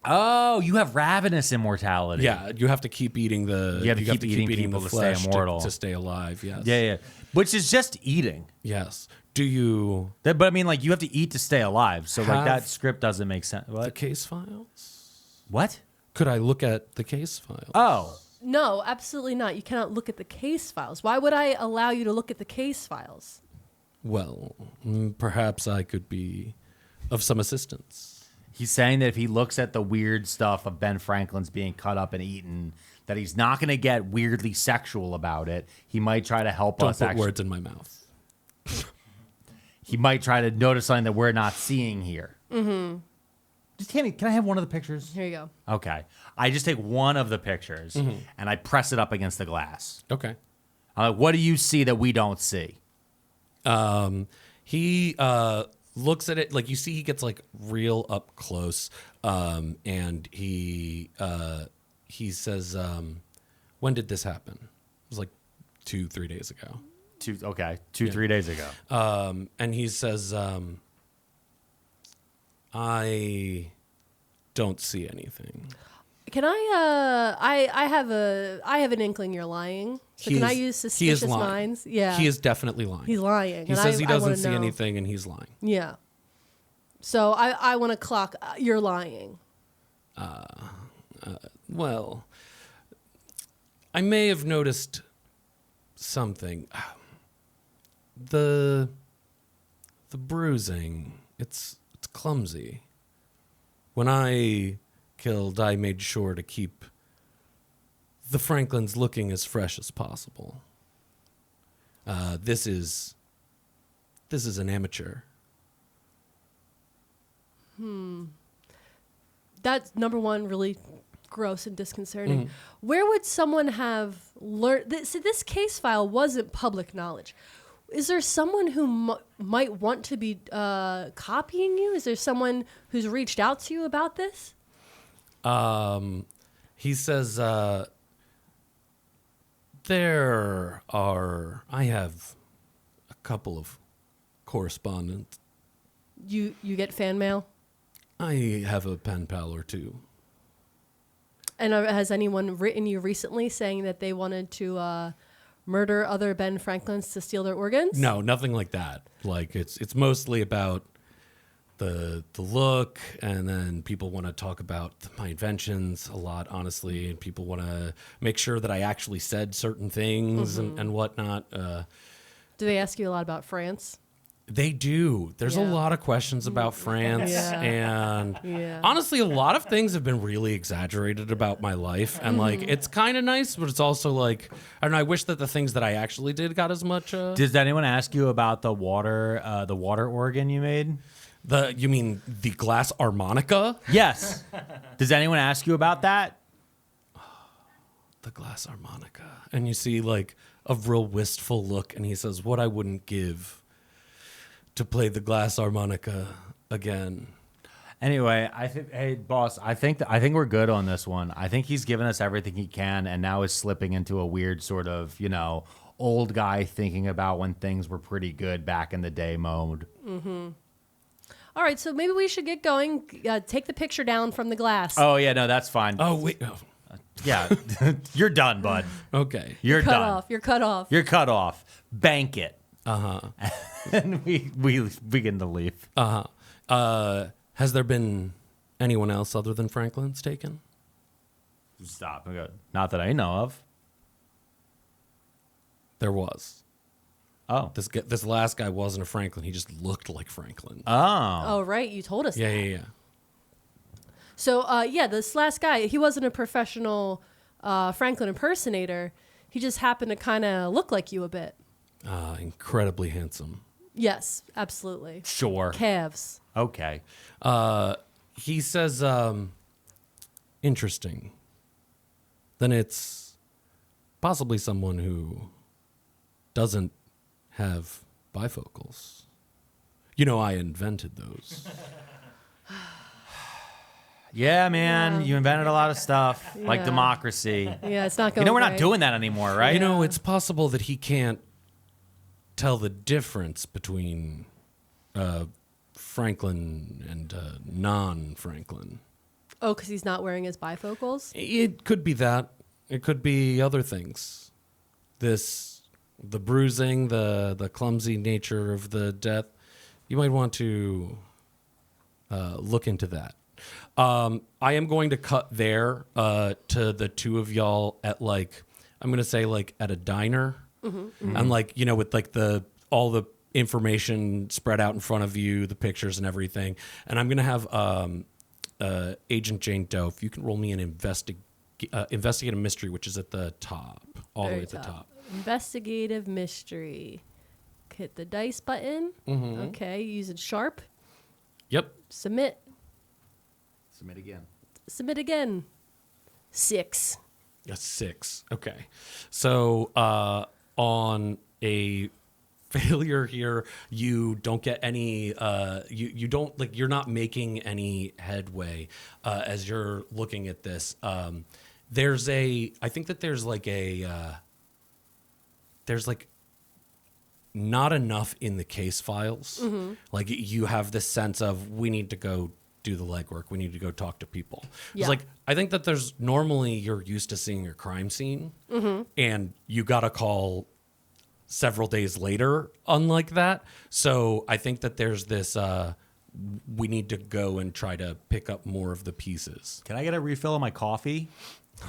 Oh, you have ravenous immortality. Yeah, you have to keep eating the. You have to keep eating people the to stay flesh immortal. to stay alive. Yes. Yeah. Which is just eating. Yes. Do you But I mean, like, you have to eat to stay alive. So, like, Have that script doesn't make sense. the What? case files? What? Could I look at the case files? Oh. No, absolutely not. You cannot look at the case files. Why would I allow you to look at the case files? Well, perhaps I could be of some assistance. He's saying that if he looks at the weird stuff of Ben Franklin's being cut up and eaten, that he's not going to get weirdly sexual about it. He might try to help Don't us. put Actually, words in my mouth. he might try to notice something that we're not seeing here. Mm-hmm. Just Tammy, can I have one of the pictures? Here you go. Okay. I just take one of the pictures and I press it up against the glass. Okay. I'm like, what do you see that we don't see? He looks at it like you see. He gets like real up close, and he says, "When did this happen?" It was like 2-3 days ago. 2-3 days ago. And he says, "I don't see anything." Can I have an inkling you're lying. So can I use suspicious minds? Yeah. He is definitely lying. He's lying. He and says he I doesn't wanna see know. anything, and he's lying. Yeah. So I want to clock. You're lying. Well, I may have noticed something. The bruising. It's clumsy. When I killed, I made sure to keep the Franklins looking as fresh as possible. This is an amateur. That's number one, really gross and disconcerting. Where would someone have learned this? This case file wasn't public knowledge. Is there someone who might want to be copying you? Is there someone who's reached out to you about this? He says, I have a couple of correspondents. You get fan mail? I have a pen pal or two. And has anyone written you recently saying that they wanted to murder other Ben Franklins to steal their organs? No, nothing like that. Like it's mostly about the look, and then people want to talk about my inventions a lot, honestly, and people want to make sure that I actually said certain things and whatnot. Do they ask you a lot about France? They do. There's a Yeah. lot of questions about France, Yeah. and Yeah. honestly, a lot of things have been really exaggerated about my life, and like it's kind of nice, but it's also like I don't know. I wish that the things that I actually did got as much. Does anyone ask you about the water organ you made? You mean the glass harmonica? Yes. Does anyone ask you about that? The glass harmonica, and you see like a real wistful look, and he says, "What I wouldn't give to play the glass harmonica again." Anyway, hey boss, I think we're good on this one. I think he's given us everything he can, and now is slipping into a weird sort of, old guy thinking about when things were pretty good back in the day mode. All right, so maybe we should get going. Take the picture down from the glass. Oh yeah, no, that's fine. Oh wait, oh, Yeah, you're done, bud. okay. You're cut done. off. You're cut off. You're cut off. Bank it. Uh-huh. And we begin to leave. Has there been anyone else other than Franklin's taken? Stop. Not that I know of. There was. Oh. This last guy wasn't a Franklin. He just looked like Franklin. Oh. Oh, right. You told us that. Yeah. So, this last guy, he wasn't a professional Franklin impersonator. He just happened to kind of look like you a bit. Incredibly handsome. Yes, absolutely. Sure. Calves. Okay. He says, interesting. Then it's possibly someone who doesn't have bifocals. I invented those. Yeah, man. Yeah. You invented a lot of stuff, like Yeah. democracy. Yeah, it's not going We're not great. doing that anymore, right? It's possible that he can't tell the difference between Franklin and non-Franklin. Oh, because he's not wearing his bifocals? It could be that. It could be other things. The bruising, the clumsy nature of the death. You might want to look into that. I am going to cut there to the two of y'all at I'm going to say at a diner. Mm-hmm. And with all the information spread out in front of you, the pictures and everything. And I'm going to have Agent Jane Doe, if you can roll me an investigative mystery, which is at the top, all the way at the top. Investigative mystery. Hit the dice button. Mm-hmm. Okay, using sharp. Yep. Submit. Submit again. Submit again. 6. A 6. Okay. So on a failure here, you don't get any you don't you're not making any headway as you're looking at this. There's not enough in the case files. Mm-hmm. You have this sense of, we need to go do the legwork. We need to go talk to people. Yeah. It's I think that there's normally, you're used to seeing a crime scene, mm-hmm. and you got a call several days later, unlike that. So I think that there's this, we need to go and try to pick up more of the pieces. Can I get a refill of my coffee?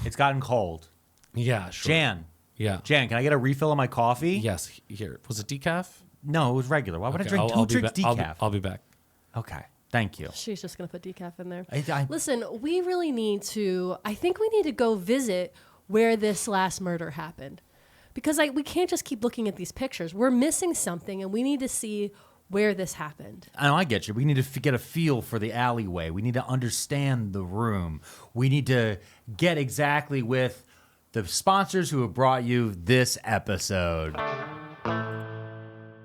It's gotten cold. Yeah, sure. Jan. Yeah. Jan, can I get a refill of my coffee? Yes. Here. Was it decaf? No, it was regular. Why would I drink two drinks decaf? I'll be back. Okay. Thank you. She's just going to put decaf in there. I Listen, we really need to, I think we need to go visit where this last murder happened. Because we can't just keep looking at these pictures. We're missing something, and we need to see where this happened. know, I get you. We need to get a feel for the alleyway. We need to understand the room. We need to get exactly with the sponsors who have brought you this episode.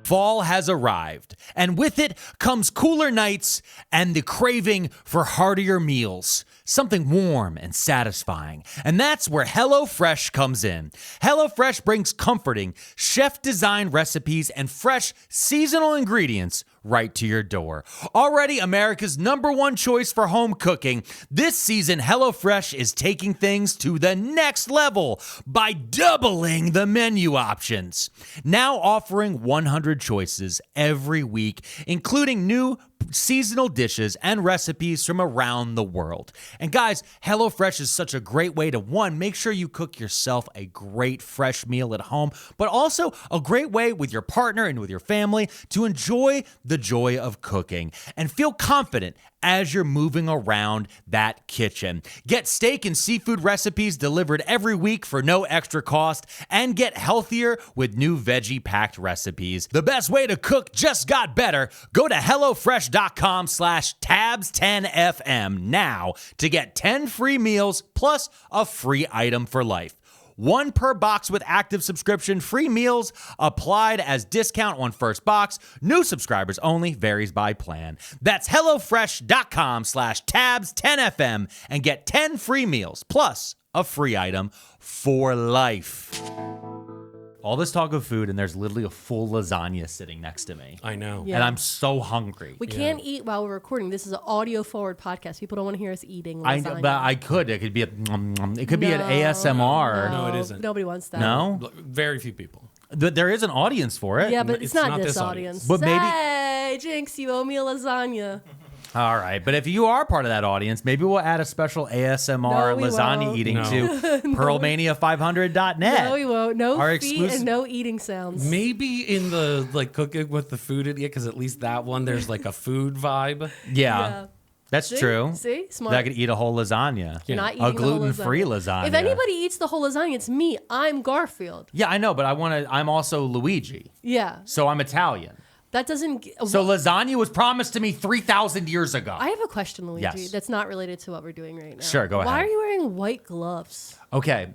Fall has arrived, and with it comes cooler nights and the craving for heartier meals, something warm and satisfying. And that's where HelloFresh comes in. HelloFresh brings comforting, chef-designed recipes and fresh, seasonal ingredients right to your door. Already America's #1 choice for home cooking, this season HelloFresh is taking things to the next level by doubling the menu options. Now offering 100 choices every week, including new seasonal dishes and recipes from around the world. And guys, HelloFresh is such a great way to, one, make sure you cook yourself a great fresh meal at home, but also a great way with your partner and with your family to enjoy the joy of cooking and feel confident as you're moving around that kitchen. Get steak and seafood recipes delivered every week for no extra cost, and get healthier with new veggie-packed recipes. The best way to cook just got better. Go to HelloFresh.com/tabs10FM now to get 10 free meals plus a free item for life. 1 per box with active subscription. Free meals applied as discount on first box. New subscribers only. Varies by plan. That's HelloFresh.com/tabs10FM and get 10 free meals plus a free item for life. All this talk of food, and there's literally a full lasagna sitting next to me. I know. Yeah. And I'm so hungry. We can't eat while we're recording. This is an audio-forward podcast. People don't want to hear us eating lasagna. But I could. It could be an ASMR. No, it isn't. Nobody wants that. No? Very few people. There is an audience for it. Yeah, but it's not this audience. audience. But maybe- Hey, Jinx, you owe me a lasagna. All right, but if you are part of that audience, maybe we'll add a special ASMR No, we lasagna won't. eating No. to Pearlmania500.net. No, we won't. No Our feet exclusive- and no eating sounds. Maybe in the cooking with the food idiot, because at least that one there's a food vibe. Yeah, that's See? true. See? Smart. That I could eat a whole lasagna. You're not A eating the whole gluten-free lasagna. If anybody eats the whole lasagna, it's me. I'm Garfield. Yeah, I know, but I'm also Luigi, Yeah. so I'm Italian. That doesn't... So lasagna was promised to me 3,000 years ago. I have a question, Luigi, Yes. that's not related to what we're doing right now. Sure, go Why ahead. are you wearing white gloves? Okay.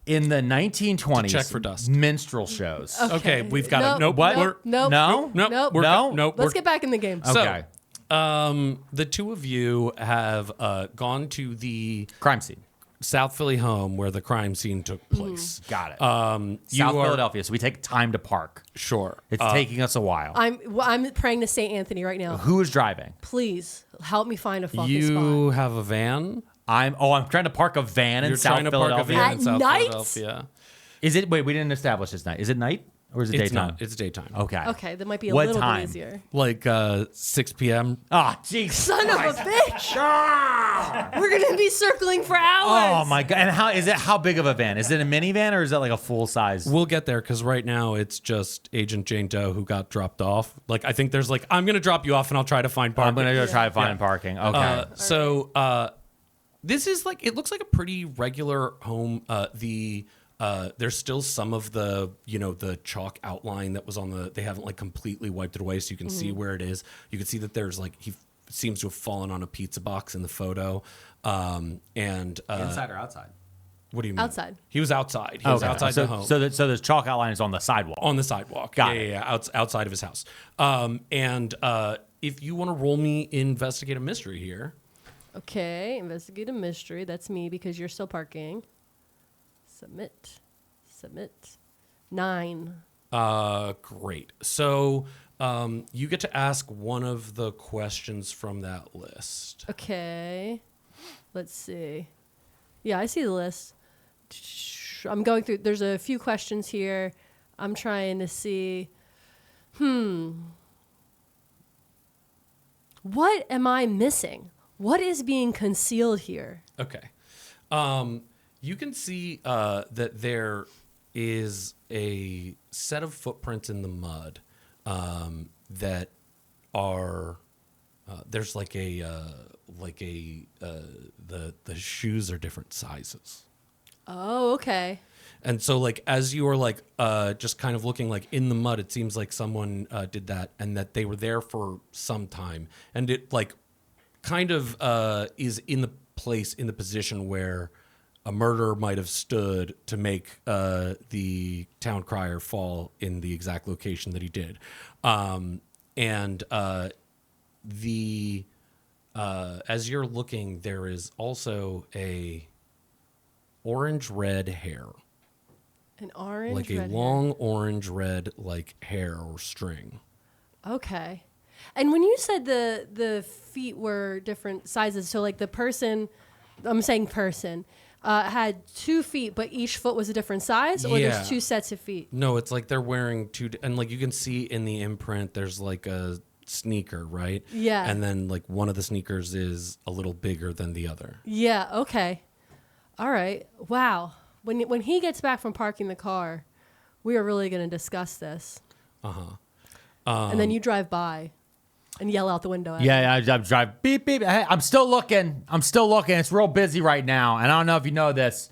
In the 1920s, Check for dust. minstrel shows. Okay, we've got it. Nope, Nope. What? Nope. Nope. No? Nope. Nope. We're No? Nope. Let's get back in the game. Okay. The two of you have gone to the Crime scene. South Philly home where the crime scene took place. Got it. You South are Philadelphia, so we take time to park. sure. It's taking us a while. I'm praying to St. Anthony right now. Who is driving? Please help me find a fucking You spot. have a van. I'm trying to park a van in You're South trying to park a Philadelphia. van in At South night? Philadelphia. Is it? Wait, we didn't establish it's night. Is it night or is it It's daytime? not. It's daytime. Okay. Okay, that might be a What little time? bit easier. Like 6 p.m. Ah, jeez. Son of a bitch! Ah! We're gonna be circling for hours. Oh my god! And how is it? How big of a van? Is it a minivan or is it like a full size? We'll get there because right now it's just Agent Jane Doe who got dropped off. Like I think there's like I'm gonna drop you off and I'll try to find parking. I'm gonna go try to find parking. Okay. This is like it looks like a pretty regular home. There's still some of the the chalk outline that was on the. They haven't like completely wiped it away, so you can see where it is. You can see that there's like he seems to have fallen on a pizza box in the photo. Inside or outside? What do you mean? Outside. He was outside. He was outside so, the home. So this chalk outline is on the sidewalk. On the sidewalk. Got it. Outside of his house. If you want to roll me investigate a mystery here. Okay, investigate a mystery. That's me because you're still parking. Submit. 9. Great. So you get to ask one of the questions from that list. Okay. Let's see. Yeah, I see the list. I'm going through. There's a few questions here. I'm trying to see. What am I missing? What is being concealed here? Okay. You can see that there is a set of footprints in the mud that are there's like the shoes are different sizes. Oh, okay. And so like as you are like just kind of looking like in the mud, it seems like someone did that and that they were there for some time. And it like kind of is in the position where a murderer might have stood to make the town crier fall in the exact location that he did. As you're looking, there is also a orange-red hair. An orange, Like a red long orange-red like hair or string. hair. Okay. And when you said the feet were different sizes, so like the person, I'm saying person, had 2 feet, but each foot was a different size, or Yeah. there's 2 sets of feet? No, it's like they're wearing and like you can see in the imprint, there's like a sneaker, right? Yeah. And then like one of the sneakers is a little bigger than the other. Yeah. Okay. All right. Wow. When he gets back from parking the car, we are really going to discuss this. And then you drive by and yell out the window at him. Yeah, I drive beep beep. Hey, I'm still looking. It's real busy right now, and I don't know if you know this.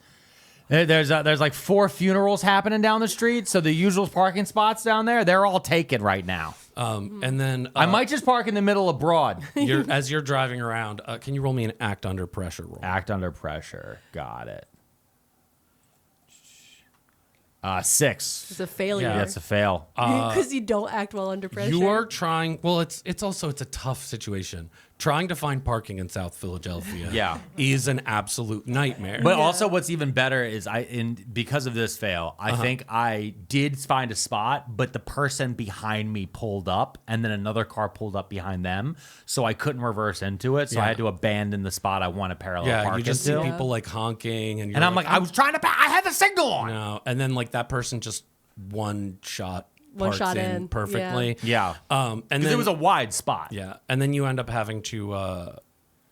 There's like 4 funerals happening down the street, so the usual parking spots down there, they're all taken right now. And then I might just park in the middle of Broad. as you're driving around, can you roll me an act under pressure roll? Act under pressure. Got it. 6. It's a failure. Yeah, That's a fail. Because you don't act well under pressure. You are trying. Well, it's a tough situation. Trying to find parking in South Philadelphia, Yeah. is an absolute nightmare. But also, what's even better is because of this fail, I think I did find a spot, but the person behind me pulled up, and then another car pulled up behind them, so I couldn't reverse into it. So I had to abandon the spot I want to parallel park you just into. see people like honking, and you're And I'm like, I was trying to. I had the signal on. no, and then like that person just one shot in perfectly. Yeah. And Because then it was a wide spot. yeah, and then you end up having to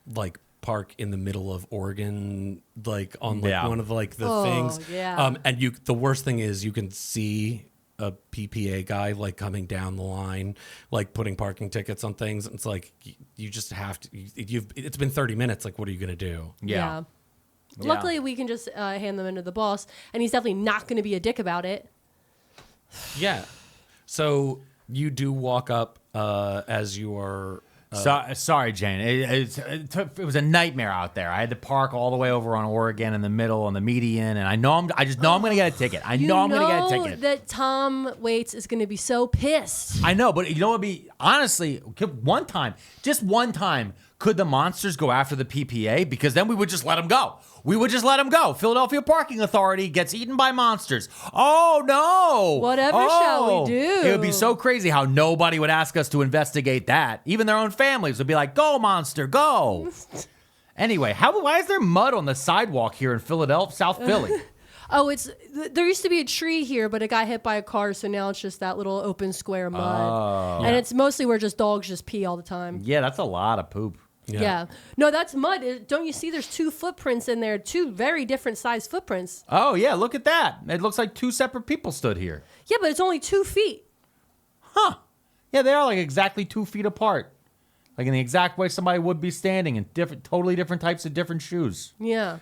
like park in the middle of Oregon, like on like one of like the things. Yeah. And the worst thing is you can see a PPA guy like coming down the line, like putting parking tickets on things. It's like you just have to. It's been 30 minutes. Like, what are you gonna do? Yeah. Luckily, we can just hand them into the boss, and he's definitely not going to be a dick about it. Yeah. So you do walk up as you are. Sorry, Jane. It was a nightmare out there. I had to park all the way over on Oregon in the middle on the median, and I just know I'm going to get a ticket. I'm going to get a ticket. That Tom Waits is going to be so pissed. I know, but you know what? Honestly, just one time, Could the monsters go after the PPA? Because then we would just let them go. We would just let them go. Philadelphia Parking Authority gets eaten by monsters. Oh, no. Whatever shall we do? It would be so crazy how nobody would ask us to investigate that. Even their own families would be like, go, monster, go. Anyway, why is there mud on the sidewalk here in Philadelphia, South Philly? Oh, there used to be a tree here, but it got hit by a car, so now it's just that little open square of mud. And it's mostly where just dogs just pee all the time. Yeah, that's a lot of poop. Yeah. No, that's mud. Don't you see there's 2 footprints in there, 2 very different size footprints. Oh, yeah, look at that. It looks like 2 separate people stood here. Yeah, but it's only 2 feet. Huh. Yeah, they are like exactly 2 feet apart. Like in the exact way somebody would be standing in totally different types of different shoes. Yeah.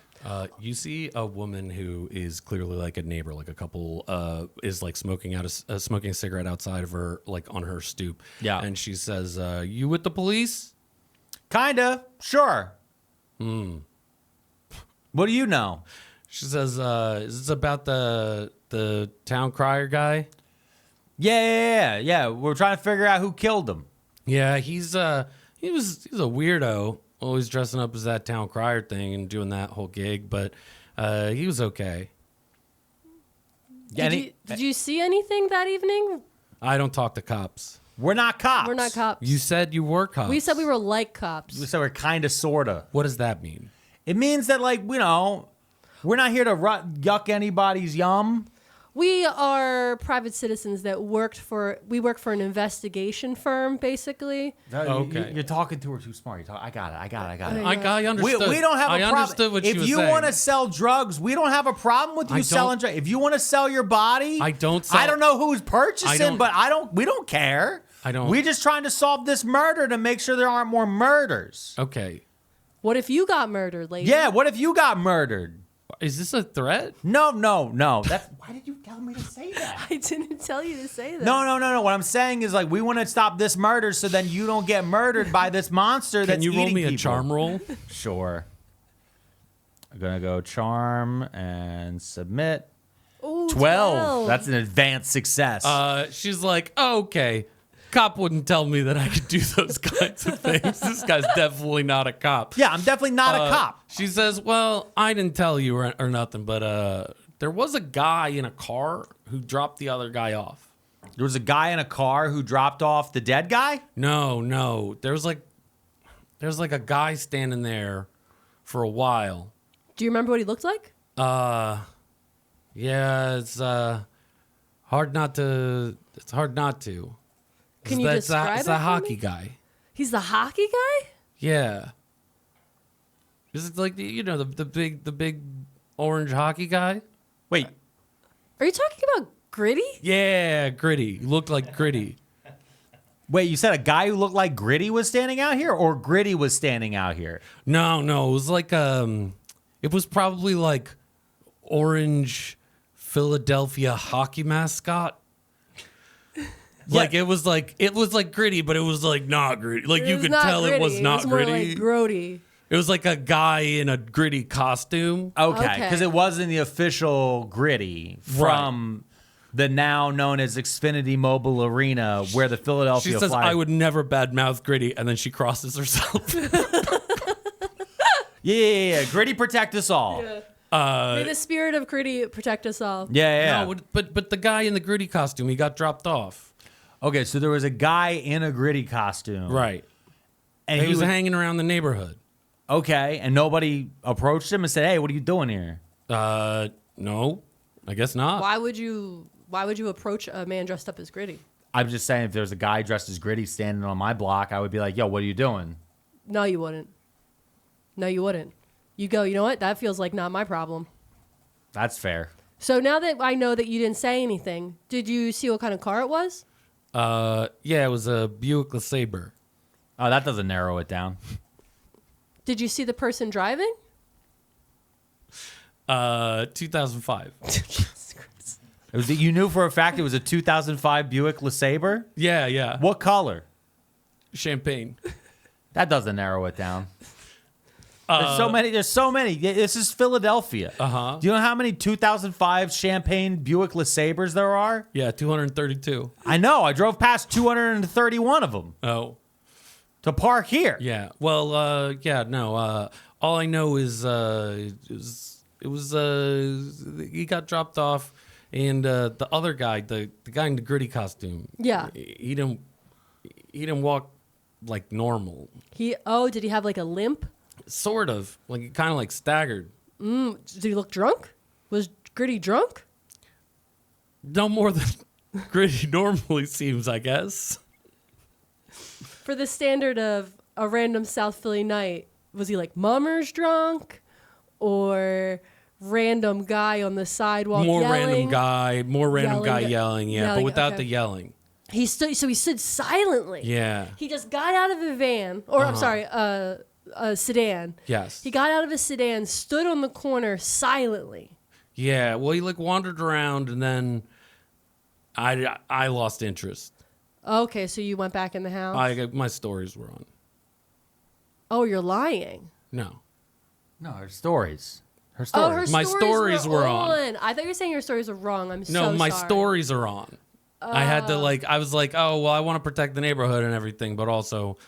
You see a woman who is clearly like a neighbor, like a couple is like smoking a cigarette outside of her, like on her stoop. Yeah. And she says, you with the police? Kinda, sure. What do you know? She says, is this about the town crier guy? Yeah. We're trying to figure out who killed him. Yeah, he's a weirdo, always dressing up as that town crier thing and doing that whole gig, but he was okay. Did you see anything that evening? I don't talk to cops. We're not cops. We're not cops. You said you were cops. We said we were like cops. So we're kind of, sort of. What does that mean? It means that, like, we're not here to yuck anybody's yum. We are private citizens that work for an investigation firm, basically. Okay. You're talking to her too smart. I got it. I understood. We don't have a problem. I understood what she was saying. If you want to sell drugs, we don't have a problem with you selling drugs. If you want to sell your body, I don't sell. I don't know who's purchasing, but we don't care. We're just trying to solve this murder to make sure there aren't more murders. Okay. What if you got murdered, lady? Yeah, what if you got murdered? Is this a threat? No. Why did you tell me to say that? I didn't tell you to say that. No. What I'm saying is, like, we want to stop this murder so then you don't get murdered by this monster that's eating people. Can you roll me a charm roll? Sure. I'm going to go charm and submit. Ooh, 12. That's an advanced success. She's like, okay. Cop wouldn't tell me that I could do those kinds of things. This guy's definitely not a cop. Yeah, I'm definitely not a cop. She says, well, I didn't tell you or nothing, but there was a guy in a car who dropped the other guy off. There was a guy in a car who dropped off the dead guy? No. There's like a guy standing there for a while. Do you remember what he looked like? Yeah, it's hard not to. Can you describe it's it a for hockey me? guy. He's the hockey guy? Yeah. Is it like the big orange hockey guy? Wait. Are you talking about Gritty? Yeah, Gritty. He looked like Gritty. Wait, you said a guy who looked like Gritty was standing out here, or Gritty was standing out here? No. It was like it was probably like orange Philadelphia hockey mascot. Like it was like Gritty, but it was like not Gritty. Like you could tell Gritty. it was not it was more Gritty. like Grody. It was like a guy in a Gritty costume. Okay, because it wasn't the official Gritty from the now known as Xfinity Mobile Arena, where the Philadelphia She says, Flyers... I would never badmouth Gritty, and then she crosses herself. Yeah. Gritty, protect us all. Yeah. May the spirit of Gritty protect us all. Yeah. No, but the guy in the Gritty costume, he got dropped off. Okay, so there was a guy in a Gritty costume. Right. And he was hanging around the neighborhood. Okay, and nobody approached him and said, hey, what are you doing here? No, I guess not. Why would you approach a man dressed up as Gritty? I'm just saying, if there was a guy dressed as Gritty standing on my block, I would be like, yo, what are you doing? No, you wouldn't. You go, you know what? That feels like not my problem. That's fair. So now that I know that you didn't say anything, did you see what kind of car it was? Yeah, it was a Buick LeSabre. Oh, that doesn't narrow it down. Did you see the person driving? 2005. You knew for a fact it was a 2005 Buick LeSabre? Yeah. What color? Champagne. That doesn't narrow it down. There's so many. This is Philadelphia. Uh-huh. Do you know how many 2005 Champagne Buick LeSabres there are? Yeah, 232. I know. I drove past 231 of them. Oh. to park here. Yeah. Well, yeah, no. All I know is he got dropped off, and the other guy, the guy in the gritty costume. Yeah. He didn't walk like normal. Did he have like a limp? Sort of. Like he kind of like staggered. Did he look drunk? Was Gritty drunk? No more than Gritty normally seems, I guess. For the standard of a random South Philly night, was he like mummers drunk or random guy on the sidewalk More yelling? random guy yelling, yeah, Yelling, but without okay. the yelling. He stood silently. Yeah. He just got out of a van, or I'm sorry, a sedan. Yes. He got out of a sedan, stood on the corner silently. Yeah, well, he like wandered around, and then I lost interest. Okay, so you went back in the house. My stories were on. Oh, you're lying. No. No, her stories. Her Oh, stories. her My stories stories were on. I thought you were saying your stories were wrong. I'm so No, sorry. my stories are on. I had to I was like, oh, well, I want to protect the neighborhood and everything, but also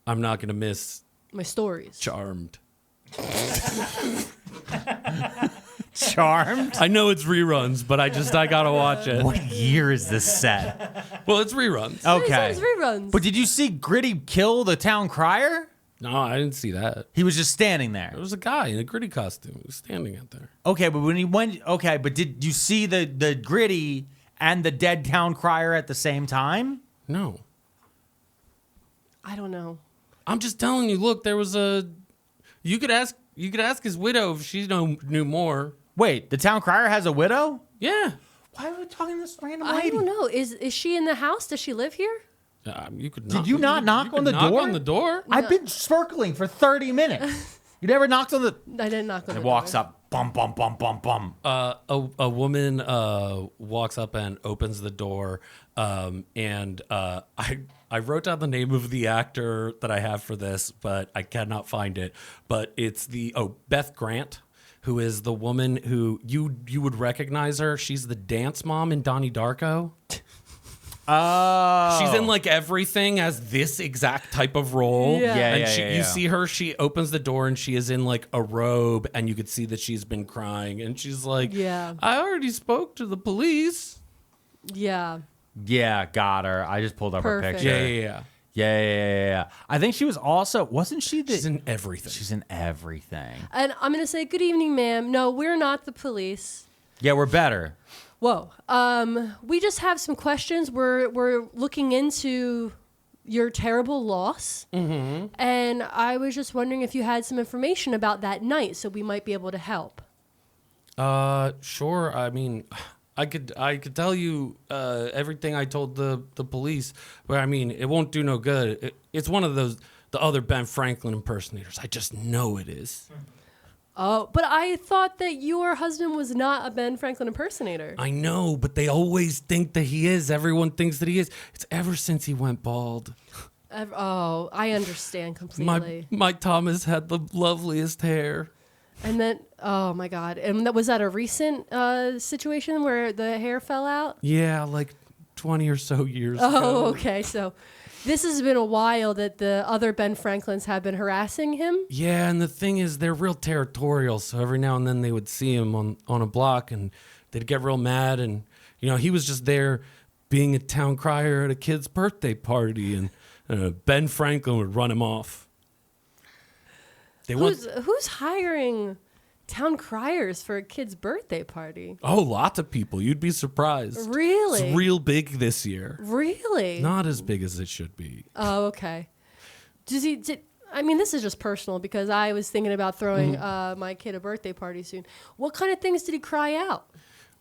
I'm not going to miss My stories. Charmed. Charmed? I know it's reruns, but I got to watch it. What year is this set? Well, it's reruns. Okay. It's reruns. But did you see Gritty kill the town crier? No, I didn't see that. He was just standing there. There was a guy in a Gritty costume. He was standing out there. Okay, but when he went, okay, but did you see the Gritty and the dead town crier at the same time? No. I don't know. I'm just telling you, look, there was a... You could ask his widow if she knew more. Wait, the town crier has a widow? Yeah. Why are we talking to this random I lady? don't know. Is she in the house? Does she live here? You could Did you not knock on the knock door? on the door? I've been circling for 30 minutes. You never knocked on the... I didn't knock on It the walks door. up, bum, bum, bum, bum, bum. A woman walks up and opens the door, and I wrote down the name of the actor that I have for this, but I cannot find it. But it's Beth Grant, who is the woman who you would recognize her. She's the dance mom in Donnie Darko. Oh. She's in like everything as this exact type of role. Yeah. Yeah, And yeah, yeah, you yeah. see her, she opens the door and she is in like a robe, and you could see that she's been crying, and she's like, Yeah. I already spoke to the police. Yeah. Yeah, got her. I just pulled up Perfect. her picture. Yeah. Yeah. I think she was also, wasn't she the... She's in everything. She's in everything. And I'm going to say, good evening, ma'am. No, we're not the police. Yeah, we're better. Whoa. We just have some questions. We're looking into your terrible loss. Mm-hmm. And I was just wondering if you had some information about that night so we might be able to help. Sure. I mean, I could tell you everything I told the police, but I mean, it won't do no good. It's one of the other Ben Franklin impersonators. I just know it is. Oh, but I thought that your husband was not a Ben Franklin impersonator. I know, but they always think that he is. Everyone thinks that he is. It's ever since he went bald. Oh, I understand completely. My Thomas had the loveliest hair. And then, oh my God. And was that a recent situation where the hair fell out? Yeah, like 20 or so years Oh, ago. okay. So this has been a while that the other Ben Franklins have been harassing him. Yeah, and the thing is, they're real territorial. So every now and then they would see him on a block, and they'd get real mad. And, you know, he was just there being a town crier at a kid's birthday party, and Ben Franklin would run him off. Who's hiring town criers for a kid's birthday party? Oh, lots of people. You'd be surprised. Really? It's real big this year. Really? Not as big as it should be. Oh, okay. I mean, this is just personal because I was thinking about throwing my kid a birthday party soon. What kind of things did he cry out?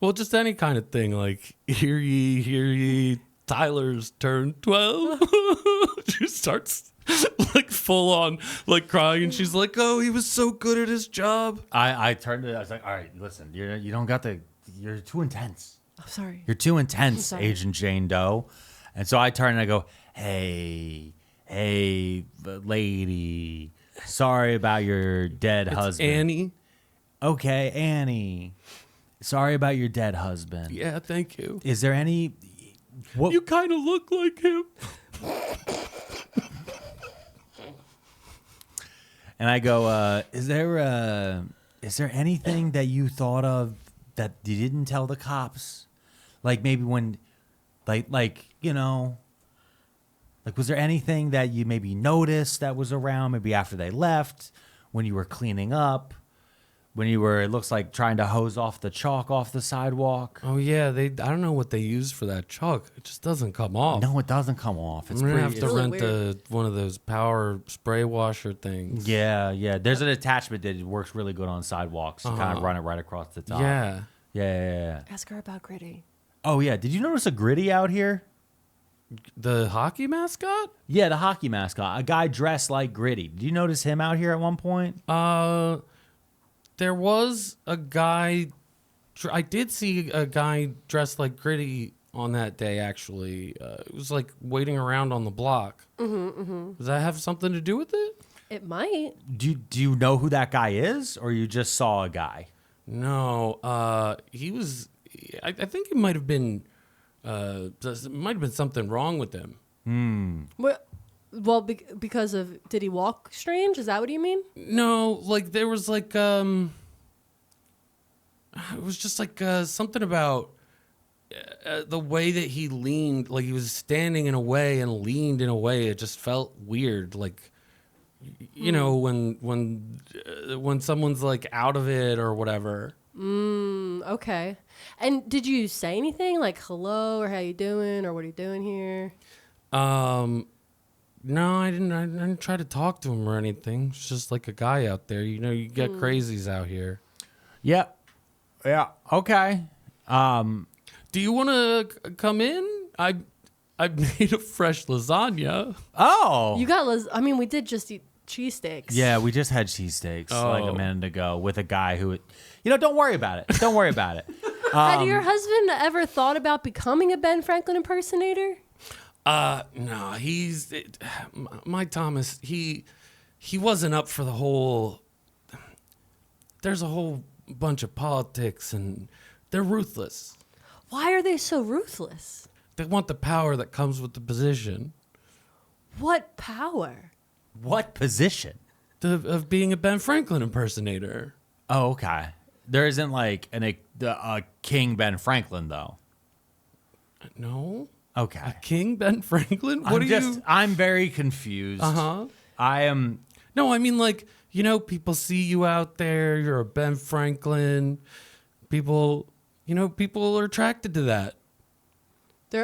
Well, just any kind of thing, like, hear ye, Tyler's turned 12. She starts like full on like crying, and she's like, oh, he was so good at his job. I turned to her, I was like, all right, listen, you don't got you're too intense. I'm sorry. You're too intense, sorry. Agent Jane Doe. And so I turn and I go, hey, lady, sorry about your dead husband. Annie. Okay, Annie. Sorry about your dead husband. Yeah, thank you. Is there any... What? You kind of look like him. And I go, is there anything that you thought of that you didn't tell the cops? Like maybe when, like was there anything that you maybe noticed that was around maybe after they left, when you were cleaning up, when you were, it looks like, trying to hose off the chalk off the sidewalk? Oh yeah, I don't know what they use for that chalk. It just doesn't come off. No, it doesn't come off. It's I'm gonna pretty. have to really rent one of those power spray washer things. Yeah. There's an attachment that works really good on sidewalks. You kind of run it right across the top. Yeah. Ask her about Gritty. Oh yeah. Did you notice a Gritty out here? The hockey mascot? Yeah, the hockey mascot. A guy dressed like Gritty. Did you notice him out here at one point? There was a guy. I did see a guy dressed like Gritty on that day. Actually, it was like waiting around on the block. Does that have something to do with it? It might. Do you know who that guy is, or you just saw a guy? No, he was. I think it might have been. Might have been something wrong with him. Well, because of, did he walk strange? Is that what you mean? No, like there was like it was just like something about the way that he leaned, like he was standing in a way and leaned in a way. It just felt weird, like you know when someone's like out of it or whatever. Okay. And did you say anything like hello or how you doing or what are you doing here? No, I didn't try to talk to him or anything. It's just like a guy out there. You know, you get crazies out here. Yeah. Okay. Do you want to come in? I made a fresh lasagna. Oh. You got I mean, we did just eat cheesesteaks. Yeah, we just had cheesesteaks like a minute ago with a guy who, don't worry about it. Don't worry about it. Had your husband ever thought about becoming a Ben Franklin impersonator? No, my Thomas, he wasn't up for the whole, there's a whole bunch of politics and they're ruthless. Why are they so ruthless? They want the power that comes with the position. What power? What position? Of being a Ben Franklin impersonator. Oh, okay. There isn't like a King Ben Franklin, though. No. Okay. King Ben Franklin? What I'm very confused. Uh-huh. I am. No, I mean, like, people see you out there. You're a Ben Franklin. People are attracted to that.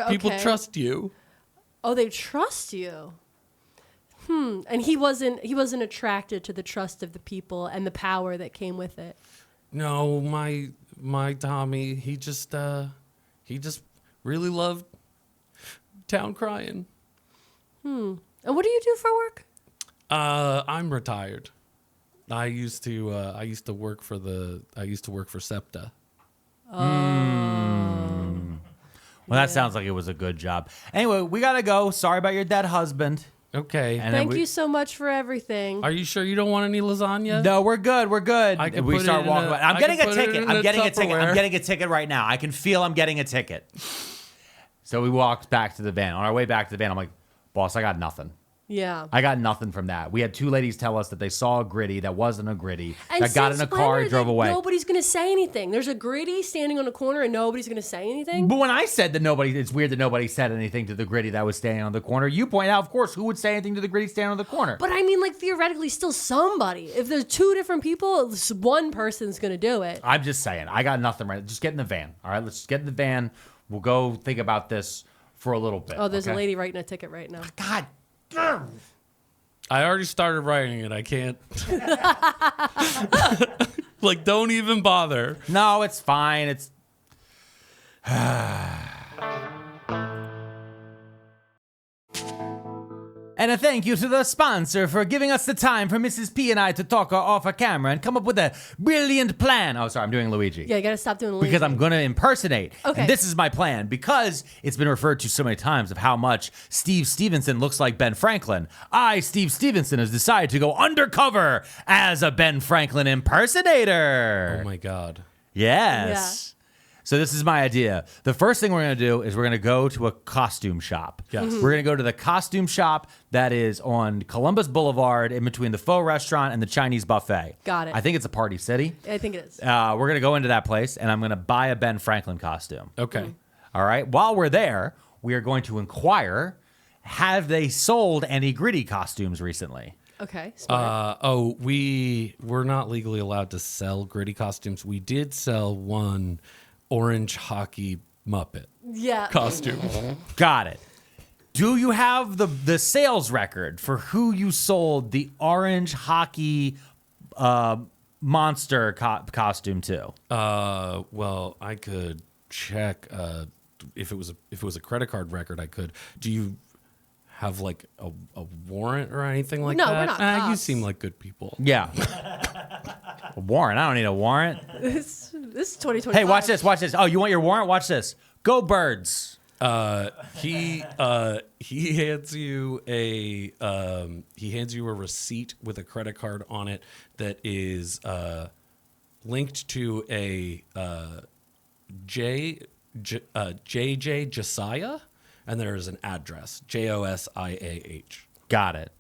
People trust you. Oh, they trust you. And he wasn't attracted to the trust of the people and the power that came with it. No, my Tommy, he just really loved town crying. And what do you do for work? I'm retired. I used to work for SEPTA. Well, that sounds like it was a good job. Anyway, we gotta go. Sorry about your dead husband. Okay. And Thank you so much for everything. Are you sure you don't want any lasagna? No, we're good. I can We put start it in walking. I'm I getting can a put it ticket. in I'm a getting a ticket. I'm Tupperware. getting a ticket right now. I can feel I'm getting a ticket. So we walked back to the van. On our way back to the van, I'm like, boss, I got nothing. Yeah. I got nothing from that. We had two ladies tell us that they saw a Gritty that wasn't a Gritty And that got in a since when car are and drove they- away. Nobody's going to say anything. There's a Gritty standing on a corner and nobody's going to say anything. But when I said that it's weird that nobody said anything to the Gritty that was standing on the corner, you point out, of course, who would say anything to the Gritty standing on the corner? But I mean, like, theoretically, still somebody. If there's two different people, one person's going to do it. I'm just saying, I got nothing right. Just get in the van. All right, let's just get in the van. We'll go think about this for a little bit. Oh, there's okay? a lady writing a ticket right now. God damn. I already started writing it. I can't. Like, don't even bother. No, it's fine. It's. And a thank you to the sponsor for giving us the time for Mrs. P and I to talk off a camera and come up with a brilliant plan. Oh, sorry, I'm doing Luigi. Yeah, you got to stop doing Luigi. Because I'm going to impersonate. Okay. And this is my plan. Because it's been referred to so many times of how much Steve Stevenson looks like Ben Franklin. I, Steve Stevenson, has decided to go undercover as a Ben Franklin impersonator. Oh, my God. Yes. So this is my idea. The first thing we're going to do is we're going to go to a costume shop. Yes. Mhm. We're going to go to the costume shop that is on Columbus Boulevard in between the Faux Restaurant and the Chinese Buffet. Got it. I think it's a Party City. I think it is. We're going to go into that place, and I'm going to buy a Ben Franklin costume. Okay. All right? While we're there, we are going to inquire, have they sold any Gritty costumes recently? Okay. Smart. We're not legally allowed to sell Gritty costumes. We did sell one orange hockey Muppet yeah. costume. Got it. Do you have the sales record for who you sold the orange hockey monster costume to? Well, I could check if it was a credit card record. I could. Do you have like a warrant or anything like No, that? we're not You cops. seem like good people. Yeah. A warrant. I don't need a warrant. This is 2025. Hey, watch this. Watch this. Oh, you want your warrant? Watch this. Go Birds. He hands you a receipt with a credit card on it that is linked to a JJ Josiah, and there is an address, JOSIAH. Got it.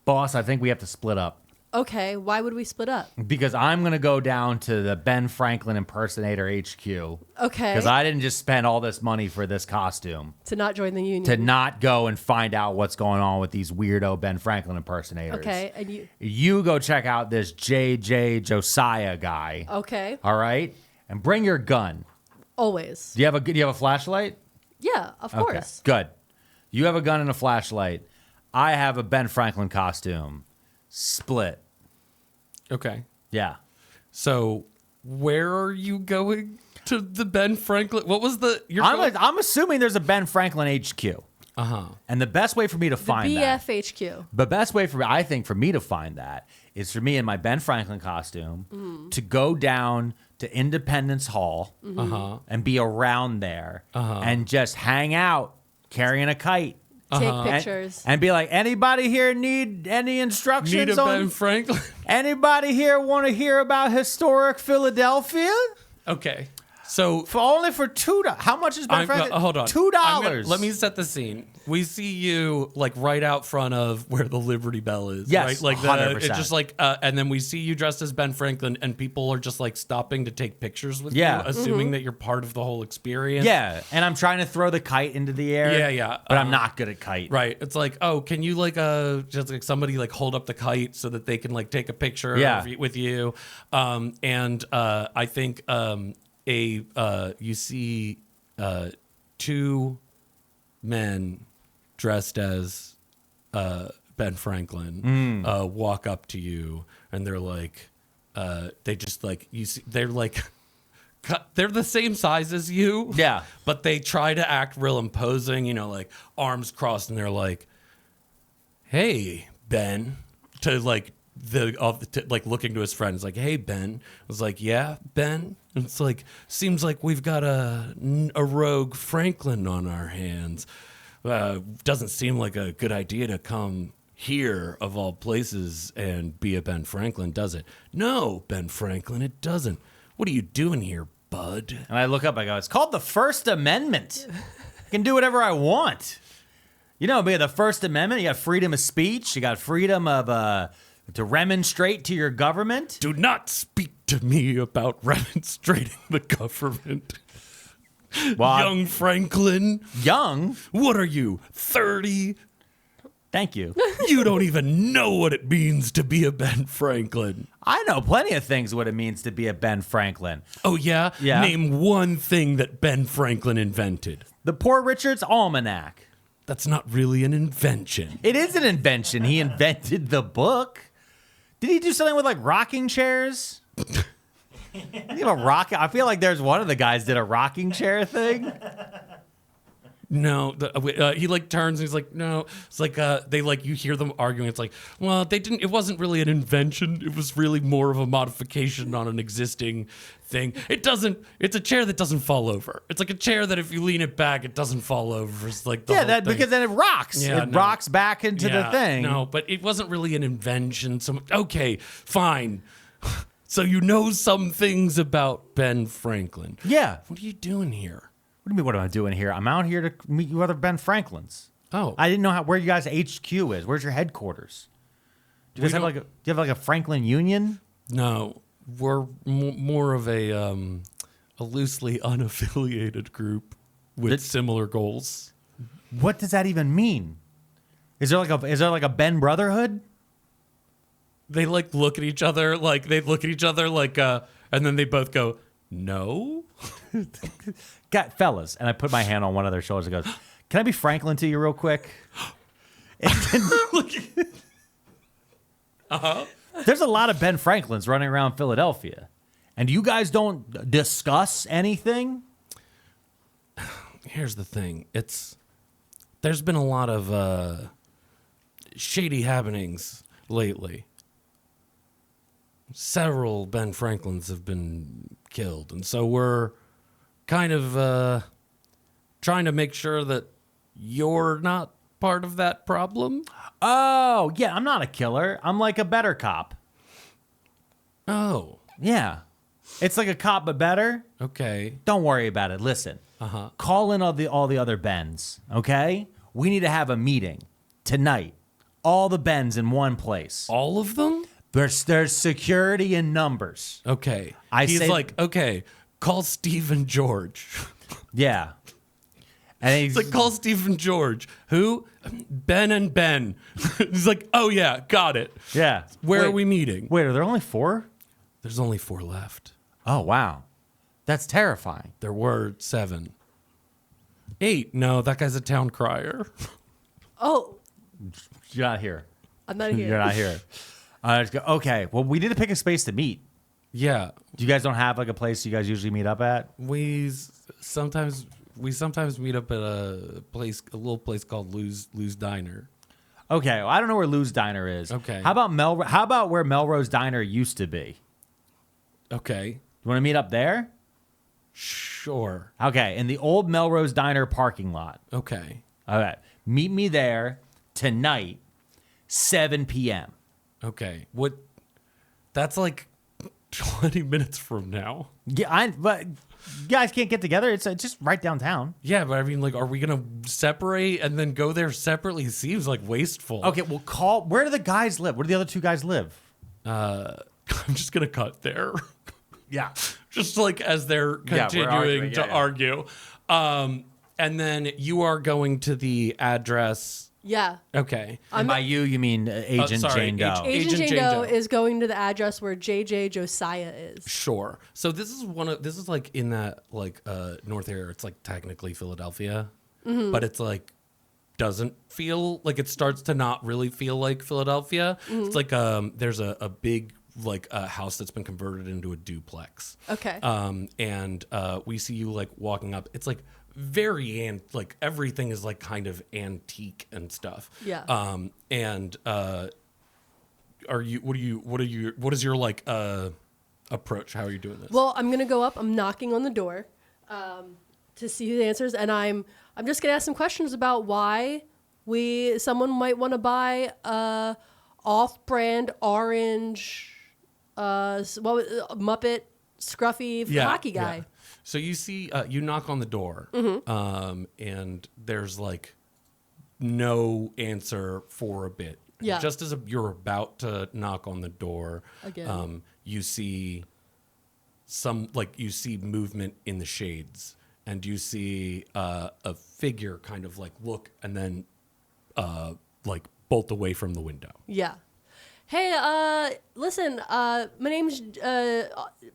Boss, I think we have to split up. Okay. Why would we split up? Because I'm going to go down to the Ben Franklin Impersonator HQ. Okay. Because I didn't just spend all this money for this costume To not join the union. to not go and find out what's going on with these weirdo Ben Franklin impersonators. Okay. And you. You go check out this JJ Josiah guy. Okay. All right? And bring your gun. Always. Do you have a flashlight? Yeah. Of course. Okay, good. You have a gun and a flashlight. I have a Ben Franklin costume. Split. Okay. Yeah. So where are you going to the Ben Franklin? What was the? I'm assuming there's a Ben Franklin HQ. Uh-huh. And the best way for me to find that. BFHQ. The best way for me to find that is for me in my Ben Franklin costume to go down to Independence Hall and be around there and just hang out carrying a kite. Take pictures. And be like, anybody here need any instructions Need a on Ben Franklin? anybody here want to hear about historic Philadelphia? Okay. So Only for $2. How much is Ben Franklin? hold on. $2. Let me set the scene. We see you like right out front of where the Liberty Bell is. Yes, right? Like 100%. it's just like, and then we see you dressed as Ben Franklin, and people are just like stopping to take pictures with Yeah. you, assuming that you're part of the whole experience. Yeah, and I'm trying to throw the kite into the air. Yeah, yeah. But I'm not good at kite. Right. It's like, oh, can you like just like somebody like hold up the kite so that they can like take a picture with you? I think you see two men dressed as Ben Franklin walk up to you, and they're like, they just like you see, they're like. They're the same size as you. Yeah. But they try to act real imposing, like arms crossed, and they're like, "Hey, Ben," to like like looking to his friends, like, "Hey, Ben." I was like, "Yeah, Ben." And it's like, seems like we've got a rogue Franklin on our hands. Doesn't seem like a good idea to come here of all places and be a Ben Franklin, does it? No, Ben Franklin, it doesn't. What are you doing here, bud? And I look up, I go, it's called the First Amendment. I can do whatever I want. Be the First Amendment, you got freedom of speech, you got freedom of to remonstrate to your government. Do not speak to me about remonstrating the government. Well, Young Franklin. Young? What are you, 30? Thank you. You don't even know what it means to be a Ben Franklin. I know plenty of things what it means to be a Ben Franklin. Oh, yeah? Yeah. Name one thing that Ben Franklin invented. The Poor Richard's Almanac. That's not really an invention. It is an invention. He invented the book. Did he do something with like rocking chairs? I feel like there's one of the guys did a rocking chair thing. No, he like turns and he's like, no. It's like they like you hear them arguing. It's like, well, they didn't. It wasn't really an invention. It was really more of a modification on an existing thing. It's a chair that doesn't fall over. It's like a chair that if you lean it back, it doesn't fall over. It's like the whole thing. Because then it rocks. Yeah, it rocks back into the thing. No, but it wasn't really an invention. So okay, fine. So you know some things about Ben Franklin. Yeah. What are you doing here? What do you mean, what am I doing here? I'm out here to meet you other Ben Franklins. Oh. I didn't know where you guys' HQ is. Where's your headquarters? Do you guys do you have like a Franklin Union? No, we're more of a loosely unaffiliated group with similar goals. What does that even mean? Is there like a Ben Brotherhood? They like look at each other like and then they both go, "No." Got fellas, and I put my hand on one of their shoulders and goes, "Can I be Franklin to you real quick?" There's a lot of Ben Franklins running around Philadelphia, and you guys don't discuss anything. Here's the thing: there's been a lot of shady happenings lately. Several Ben Franklins have been killed, and so we're kind of trying to make sure that you're not part of that problem. Oh, yeah, I'm not a killer. I'm like a better cop. Oh, Yeah. It's like a cop, but better. okay. Don't worry about it. Listen. Call in all the other Bens, okay? We need to have a meeting tonight. All the Bens in one place. All of them? There's security in numbers. Okay. He's like, okay, call Stephen George. Yeah. And he's It's like, call Stephen George. Who? Ben and Ben. He's like, oh, yeah, got it. yeah. Where Wait, are we meeting? Wait, are there only 4? There's only 4 left. Oh, wow. That's terrifying. There were 7. 8. No, that guy's a town crier. Oh, You're not here. I'm not here. You're not here. Okay. Well, we need to pick a space to meet. Yeah. You guys don't have like a place you guys usually meet up at? We sometimes meet up at a little place called Lou's Diner. Okay. Well, I don't know where Lou's Diner is. Okay. How about where Melrose Diner used to be? Okay. You want to meet up there? Sure. Okay. In the old Melrose Diner parking lot. Okay. All right. Meet me there tonight, 7 p.m. Okay. What? That's like 20 minutes from now. Yeah, but you guys can't get together. It's just right downtown. Yeah, but I mean, like, are we gonna separate and then go there separately? It seems like wasteful. Okay, well, where do the guys live? Where do the other 2 guys live? I'm just gonna cut there. Yeah. Just like as they're continuing arguing, to argue. And then you are going to the address. Yeah. Okay. And by you mean Agent Jane Doe. Agent Jane Doe is going to the address where JJ Josiah is. Sure. So this is like in that like north area. It's like technically Philadelphia, but it's like doesn't feel like, it starts to not really feel like Philadelphia. It's like there's a big like a house that's been converted into a duplex. Okay. And we see you like walking up. It's like very like everything is like kind of antique and stuff. Yeah. And what is your like approach? How are you doing this? Well, I'm gonna go up. I'm knocking on the door to see who answers, and I'm just gonna ask some questions about why someone might want to buy a off-brand orange Muppet scruffy hockey guy. Yeah. So you see, you knock on the door, and there's like no answer for a bit. Yeah. Just as you're about to knock on the door, Again. you see movement in the shades, and you see a figure kind of like look and then like bolt away from the window. Yeah. Hey, listen, my name's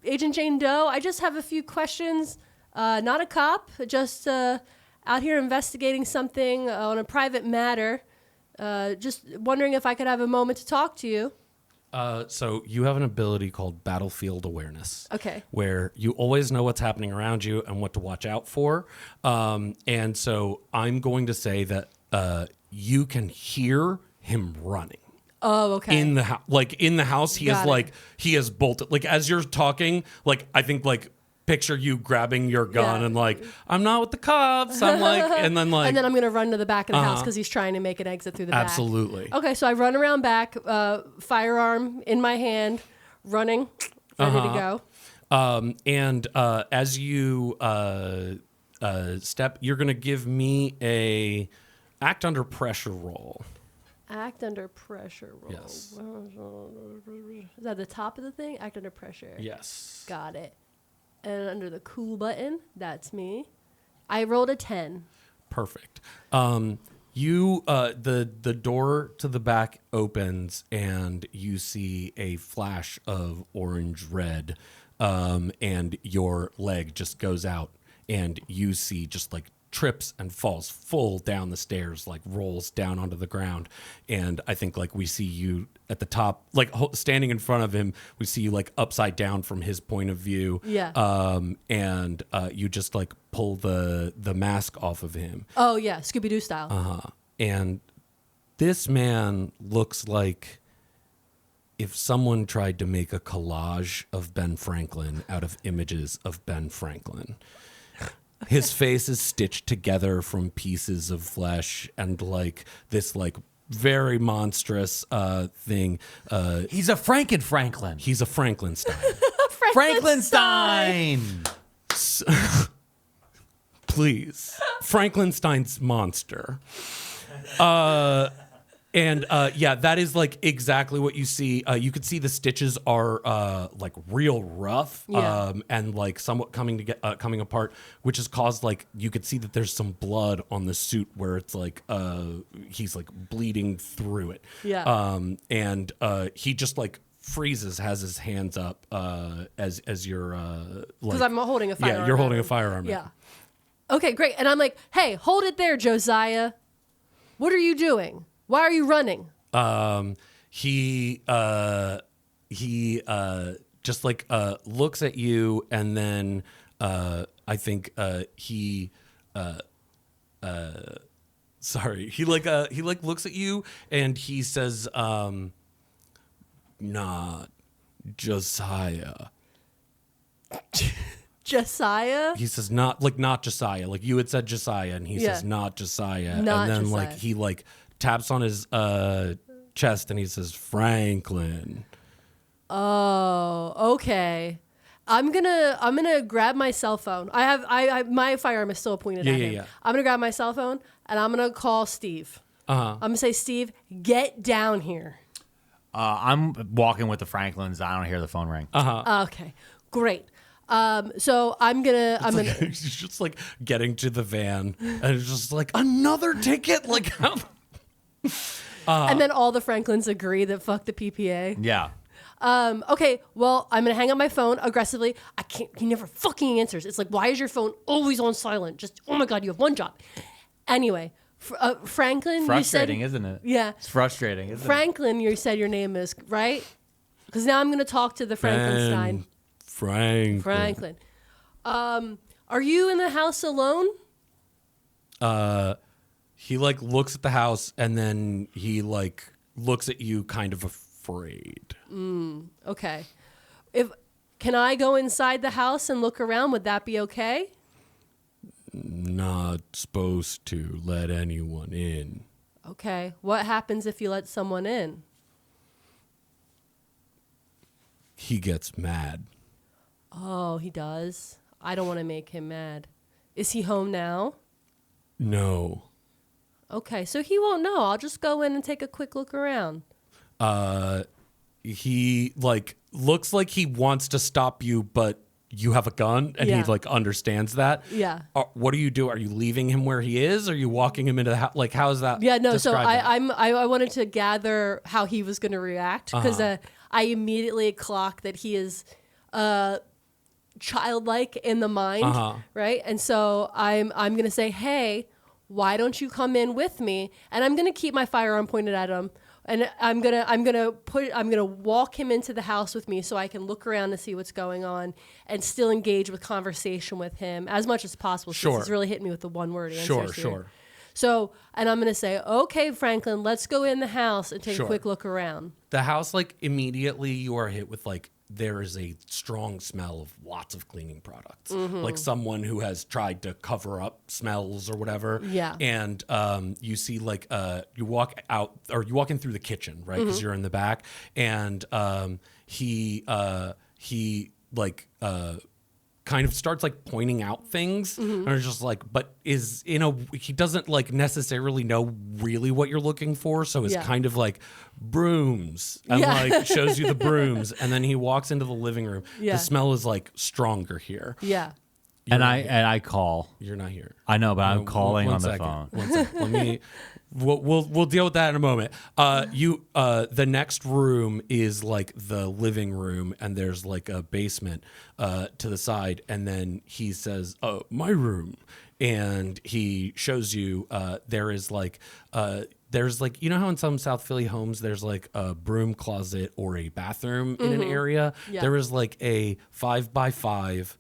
Agent Jane Doe. I just have a few questions. Not a cop, just out here investigating something on a private matter. Just wondering if I could have a moment to talk to you. So you have an ability called Battlefield Awareness. Okay. Where you always know what's happening around you and what to watch out for. And so I'm going to say that you can hear him running. Oh, okay. In the house, he Got is it. like, he is bolted. Like as you're talking, like I think like picture you grabbing your gun Yeah. and like, I'm not with the cops. I'm like, and then like, and then I'm going to run to the back of the house because he's trying to make an exit through the back. absolutely. Okay, so I run around back, firearm in my hand, running ready to go. And as you step, you're going to give me a act under pressure roll. Act under pressure roll. Yes. Is that the top of the thing? Act under pressure. Yes. Got it. And under the cool button, that's me. I rolled a 10. Perfect. You the door to the back opens and you see a flash of orange red, and your leg just goes out and you see just like trips and falls full down the stairs, like rolls down onto the ground. And I think like we see you at the top, like standing in front of him, we see you like upside down from his point of view. Yeah. And you just like pull the mask off of him. Oh, yeah. Scooby-Doo style. And this man looks like if someone tried to make a collage of Ben Franklin out of images of Ben Franklin. His face is stitched together from pieces of flesh and like this like very monstrous thing. He's a Frankenfranklin. He's a Franklinstein. Frankenstein. Please. Frankenstein's monster. And yeah, that is like exactly what you see. You could see the stitches are like real rough, Yeah. and like somewhat coming apart, which has caused like you could see that there's some blood on the suit where it's like he's like bleeding through it. Yeah. And he just like freezes, has his hands up as you're Because I'm holding a firearm. yeah, you're holding at a him. firearm. Yeah. Okay, great. And I'm like, hey, hold it there, Josiah. What are you doing? Why are you running? He just like looks at you, and then I think he looks at you and he says, "Nah, Josiah." Josiah? He says not Josiah. Like you had said Josiah, and he Yeah. says not Josiah. Not and then Josiah. like he like taps on his chest and he says Franklin. Oh, okay. I'm gonna grab my cell phone. I my firearm is still pointed at him. Yeah. I'm gonna grab my cell phone and I'm gonna call Steve. Uh-huh. I'm gonna say, Steve, get down here. I'm walking with the Franklins. I don't hear the phone ring. Okay, great. So I'm gonna He's just like getting to the van and it's just like another ticket. Like how? and then all the Franklins agree that fuck the PPA. Yeah. Okay, well, I'm gonna hang up my phone aggressively. I can't. He never fucking answers. It's like, why is your phone always on silent? Just, oh my god, you have one job. Anyway, Franklin, Frustrating, you said, isn't it? Yeah, It's frustrating, isn't Franklin, you said your name is right, because now I'm gonna talk to the Frankenstein. Franklin. Are you in the house alone? He like looks at the house and then he like looks at you kind of afraid. Okay. Can I go inside the house and look around? Would that be okay? Not supposed to let anyone in. Okay. What happens if you let someone in? He gets mad. Oh, he does. I don't want to make him mad. Is he home now? No. Okay, so he won't know. I'll just go in and take a quick look around. He like looks like he wants to stop you, but you have a gun and Yeah. he like understands that. Yeah. What do you do? Are you leaving him where he is? Are you walking him into the house? Like, how is that? Yeah, no. So Describe that. I wanted to gather how he was going to react because I immediately clocked that he is childlike in the mind, right? And so I'm going to say, hey, why don't you come in with me? And I'm going to keep my firearm pointed at him. And I'm gonna walk him into the house with me so I can look around to see what's going on and still engage with conversation with him as much as possible. Sure. He's really hitting me with the one word answers here. Sure. So, and I'm gonna say, okay, Franklin, let's go in the house and take Sure. a quick look around. The house, like immediately you are hit with like there is a strong smell of lots of cleaning products. Like someone who has tried to cover up smells or whatever. Yeah. And you see like you walk out or you walk in through the kitchen, right? Because you're in the back. And he he like kind of starts like pointing out things, and it's just like, but he doesn't like necessarily know really what you're looking for, so it's kind of like brooms and like shows you the brooms, and then he walks into the living room. The smell is like stronger here. I call. You're not here. I know, but I'm calling on the second. phone. 1 second. Let me. We'll deal with that in a moment. The next room is like the living room, and there's like a basement to the side, and then he says, "My room," and he shows you there's like you know how in some South Philly homes there's like a broom closet or a bathroom in an area. There is like a 5x5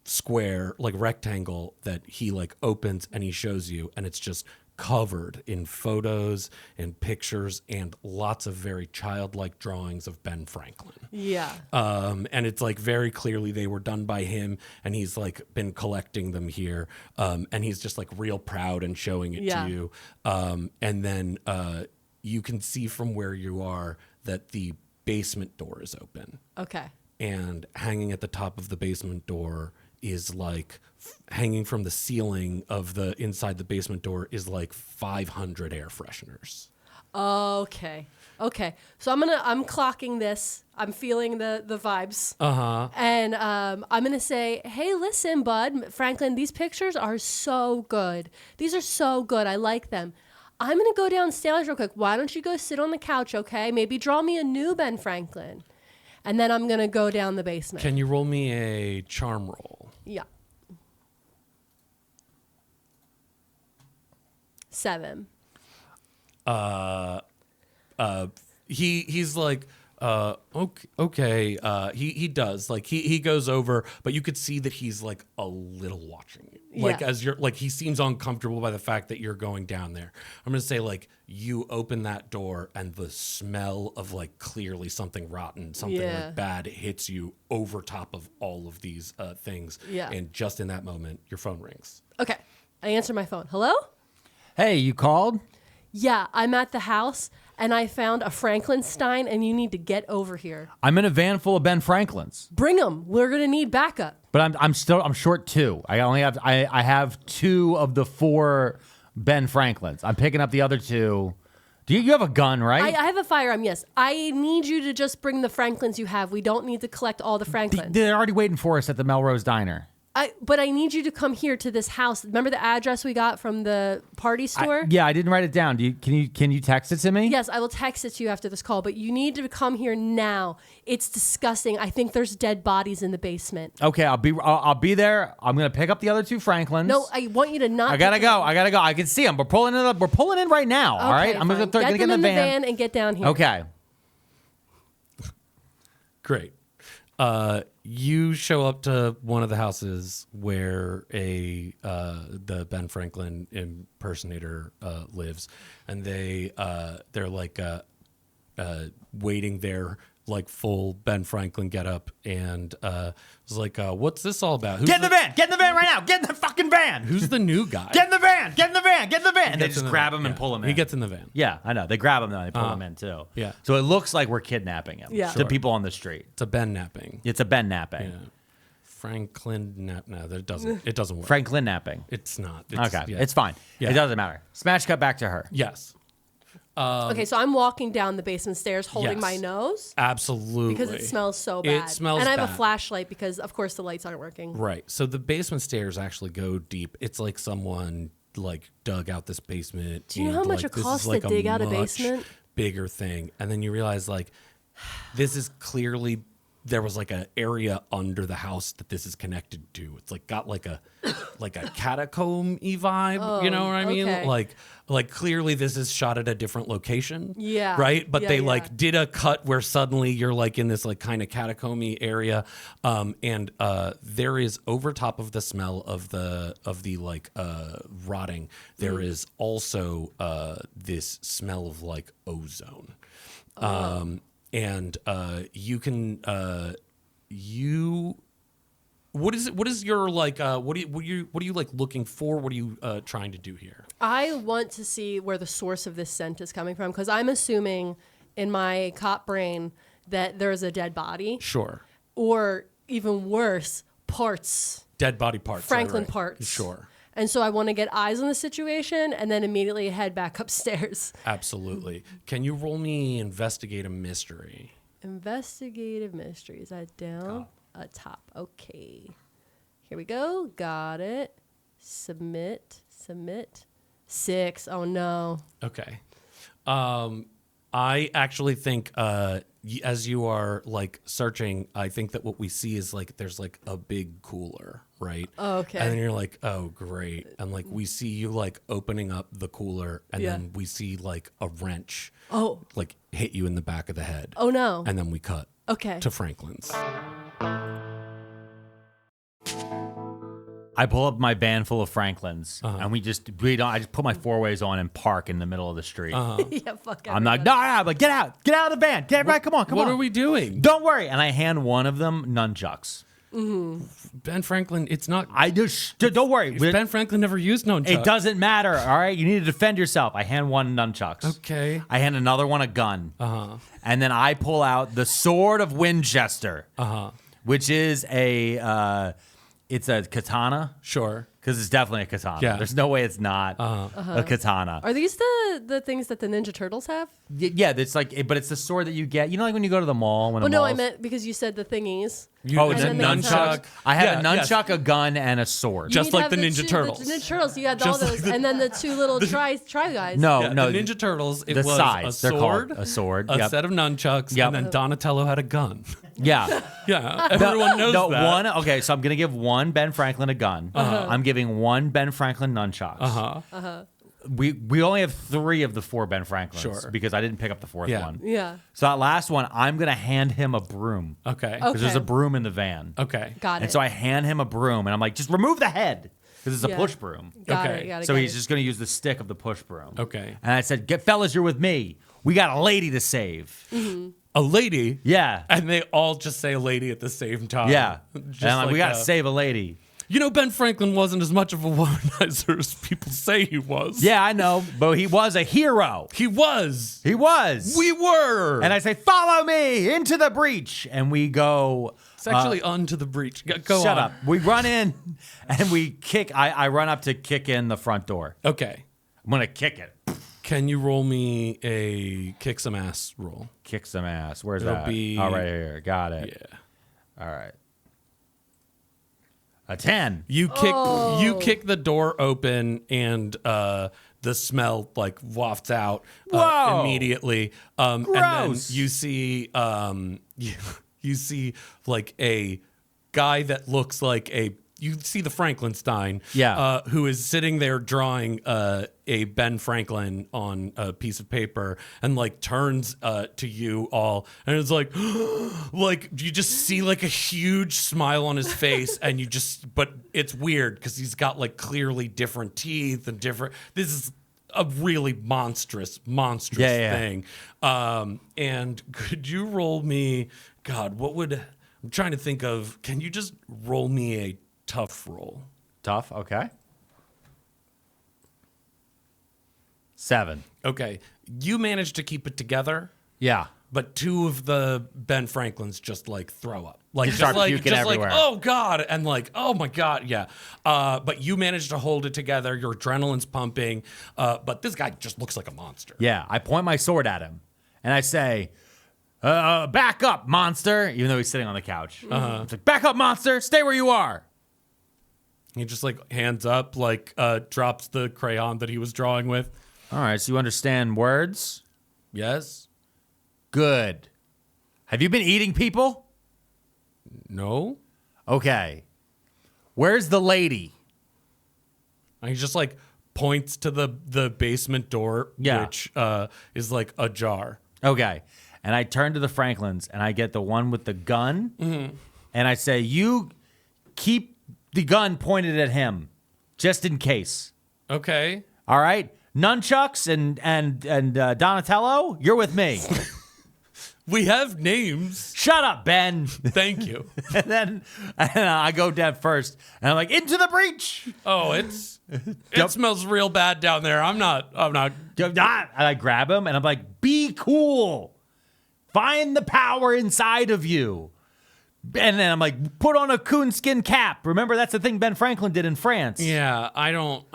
square, like rectangle, that he like opens and he shows you, and it's just covered in photos and pictures and lots of very childlike drawings of Ben Franklin. And it's like very clearly they were done by him, and he's like been collecting them here, and he's just like real proud and showing it to you. And then you can see from where you are that the basement door is open. And hanging at the top of the basement door is like hanging from the ceiling of the inside the basement door is like 500 air fresheners. Okay. So I'm clocking this. I'm feeling the vibes. And I'm gonna say, hey, listen, bud, Franklin, these pictures are so good. These are so good. I like them. I'm gonna go downstairs real quick. Why don't you go sit on the couch, okay? Maybe draw me a new Ben Franklin. And then I'm gonna go down the basement. Can you roll me a charm roll? 7. He's like, okay. He does, like, he goes over, but you could see that he's like a little watching you. Like, as you're like, he seems uncomfortable by the fact that you're going down there. I'm gonna say, like, you open that door and the smell of like clearly something rotten, something like bad hits you over top of all of these things. And just in that moment, your phone rings. Okay. I answer my phone. Hello? Hey, you called? Yeah, I'm at the house, and I found a Franklinstein, and you need to get over here. I'm in a van full of Ben Franklins. Bring them. We're gonna need backup. But I'm short 2. I have 2 of the 4 Ben Franklins. I'm picking up the other 2. You have a gun, right? I have a firearm, yes. I need you to just bring the Franklins you have. We don't need to collect all the Franklins. They're already waiting for us at the Melrose Diner. But I need you to come here to this house. Remember the address we got from the party store? I didn't write it down. Can you text it to me? Yes, I will text it to you after this call. But you need to come here now. It's disgusting. I think there's dead bodies in the basement. Okay, I'll be there. I'm gonna pick up the other 2 Franklins. No, I want you to not. I gotta go. I can see them. We're pulling in right now. All right, I'm gonna get them in the van and get down here. Okay. Great. You show up to one of the houses where the Ben Franklin impersonator lives, and they're like waiting there, like full Ben Franklin getup, and was like, "What's this all about? Get in the van! Get in the van right now! Get in the fucking van! Who's the new guy? Get in the van! Get in the van! Get in the van!" And they just grab him and pull him in. He gets in the van. Yeah, I know. They grab him and they pull him in too. Yeah. So it looks like we're kidnapping him. Yeah. To people on the street. It's a Ben napping. It's a Ben napping. Yeah. Franklin nap. No, that doesn't. It doesn't work. Franklin napping. It's not. Okay, it's fine. Yeah. It doesn't matter. Smash cut back to her. Yes. Okay, so I'm walking down the basement stairs holding my nose. Absolutely. Because it smells so bad. It smells And I have bad. a flashlight because, of course, the lights aren't working. Right. So the basement stairs actually go deep. It's like someone like dug out this basement. Do you know how much it costs to dig out a basement? Bigger thing. And then you realize like this is clearly there was like an area under the house that this is connected to. It's like got like a catacomb-y vibe. You know what I mean? Okay. Like clearly this is shot at a different location. Yeah. Right? But Yeah, they yeah. like did a cut where suddenly you're like in this like kind of catacomb-y area. And there is over top of the smell of the like rotting, there is also this smell of like ozone. And you can what is your like what are you like looking for? What are you trying to do here? I want to see where the source of this scent is coming from because I'm assuming in my cop brain that there is a dead body. Sure. or even worse, parts. Dead body parts. Franklin right. parts. Sure. And so I want to get eyes on the situation and then immediately head back upstairs. Absolutely. Can you roll me investigate a mystery? Investigative mystery. Is that down? Top. Okay. Here we go. Got it. Submit. 6. Oh, no. Okay. I actually think as you are like searching, I think that what we see is like there's like a big cooler, right? Oh, okay. And then you're like, oh, great. And like we see you like opening up the cooler, and then we see like a wrench like hit you in the back of the head. Oh, no. And then we cut to Franklin's. I pull up my van full of Franklins, and I just put my 4-ways on and park in the middle of the street. Yeah, fuck I'm like, no, I'm like, get out of the van, get right, come on. What are we doing? Don't worry. And I hand one of them nunchucks. Ben Franklin, it's not. I just don't worry. Ben Franklin never used nunchucks. It doesn't matter. All right, you need to defend yourself. I hand one nunchucks. Okay. I hand another one a gun. And then I pull out the sword of Winchester. Which is it's a katana. Sure. Because it's definitely a katana. Yeah. There's no way it's not a katana. Are these the things that the Ninja Turtles have? Yeah, it's like, but it's the sword that you get. You know, like when you go to the mall. When Well, no, I meant because you said the thingies. Oh, it's a And then they nunchuck. have- I have a yes. nunchuck, a gun, and a sword. Just You need like to the have Ninja two- Turtles. The Ninja Turtles, you had all Just like those. And then the two little try guys. No, Yeah, no. the Ninja Turtles, it the was size. a They're sword, called a sword. a Yep. set of nunchucks, Yep. and then Donatello had a gun. Yeah. Yeah, everyone knows that. One. Okay, so I'm gonna give one Ben Franklin a gun. I'm giving one Ben Franklin nunchucks. We only have 3 of the 4 Ben Franklins. Sure. Because I didn't pick up the 4th Yeah. one. Yeah. So that last one, I'm gonna hand him a broom. Okay. Because there's Okay. a broom in the van. Okay. Got it. And so I hand him a broom, and I'm like, just remove the head, because it's a Yeah. push broom. Got Okay. it. Got it. So got he's it. just gonna use the stick of the push broom. Okay. And I said, fellas, you're with me. We got a lady to save. A lady. Yeah. And they all just say lady at the same time. Yeah. Just And I'm like, we like gotta save a lady. You know, Ben Franklin wasn't as much of a womanizer as people say he was. Yeah, I know, but he was a hero. He was. He was. We were. And I say, follow me into the breach. And we go. It's actually onto the breach. Go Shut on. up. We run in and we kick. I run up to kick in the front door. Okay. I'm going to kick it. Can you roll me a kick some ass roll? Kick some ass. Where's It'll that? be- Oh, right here. Got it. Yeah. All right. A 10. You kick the door open, and the smell like wafts out Whoa. immediately. And then Gross. you see you see like a guy that looks like you see the Frankenstein, who is sitting there drawing a Ben Franklin on a piece of paper, and like turns to you all, and it's like, like you just see like a huge smile on his face, and but it's weird because he's got like clearly different teeth and different. This is a really monstrous thing. And could you roll me? God, I'm trying to think of? Can you just roll me a tough roll? Tough. Okay. 7. Okay. You managed to keep it together, Yeah. but 2 of the Ben Franklins just like throw up. Like Just start puking everywhere. like, oh God, and like, oh my God, yeah. But you managed to hold it together. Your adrenaline's pumping. But this guy just looks like a monster. Yeah. I point my sword at him and I say, back up, monster. Even though he's sitting on the couch. It's like, back up, monster. Stay where you are. He just like hands up, like drops the crayon that he was drawing with. All right. So you understand words? Yes? Good. Have you been eating people? No? Okay. Where's the lady? And he just like points to the basement door, which is like ajar. Okay. And I turn to the Franklins and I get the one with the gun. And I say, you keep the gun pointed at him just in case. Okay. All right. Nunchucks and Donatello, you're with me. We have names. Shut up, Ben. Thank you. And then I go down first and I'm like, into the breach. Oh, it smells real bad down there. I'm not. And I grab him and I'm like, be cool. Find the power inside of you. And then I'm like, put on a coonskin cap. Remember, that's the thing Ben Franklin did in France. Yeah, I don't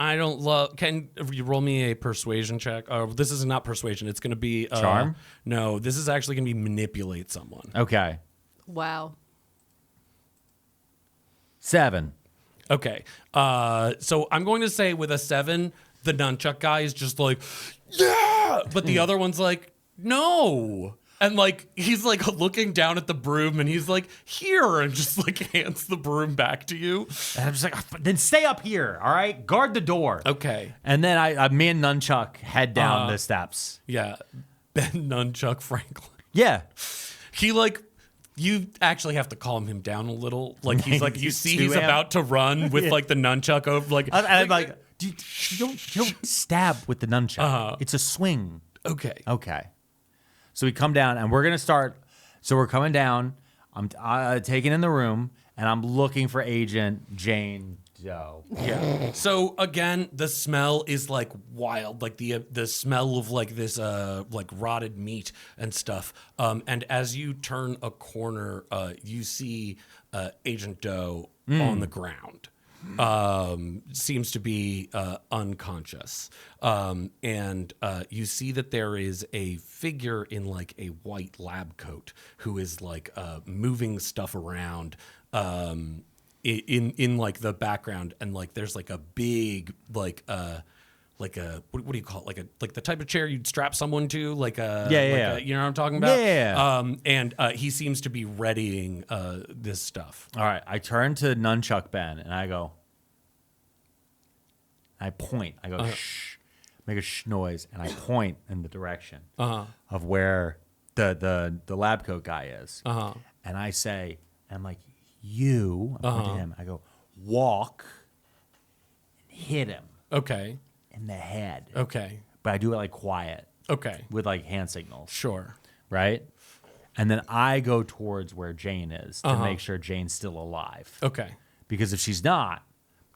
love. Can you roll me a persuasion check? This is not persuasion. It's going to be Charm? No, this is actually going to be manipulate someone. Okay. Wow. 7. Okay. So I'm going to say with a 7, the nunchuck guy is just like, yeah, but the other one's like, no. And like he's like looking down at the broom and he's like, here, and just like hands the broom back to you. And I'm just like, then stay up here, all right? Guard the door. Okay. And then me and Nunchuck head down the steps. Yeah. Ben Nunchuck Franklin. Yeah. He like, you actually have to calm him down a little. Like he's like, you see he's Too amped. about to run with like the nunchuck over like. I'm like, you don't stab with the nunchuck. It's a swing. Okay. Okay. So we come down and we're going to start. So we're coming down. I'm taking in the room and I'm looking for Agent Jane Doe. Yeah. So again, the smell is like wild, like the smell of like this like rotted meat and stuff. And as you turn a corner, you see Agent Doe on the ground. Seems to be unconscious. And you see that there is a figure in like a white lab coat who is like moving stuff around in like the background, and like there's like a big like a what do you call it? Like the type of chair you'd strap someone to, like a you know what I'm talking about? Yeah. And he seems to be readying this stuff. All right. I turn to Nunchuck Ben and I go, I point. I go, shh. Make a shh noise. And I point in the direction of where the lab coat guy is. And I say, I'm like, you, I point to him. I go, walk and hit him Okay. in the head. Okay. But I do it like quiet Okay. with like hand signals. Sure. Right? And then I go towards where Jane is to make sure Jane's still alive. Okay. Because if she's not,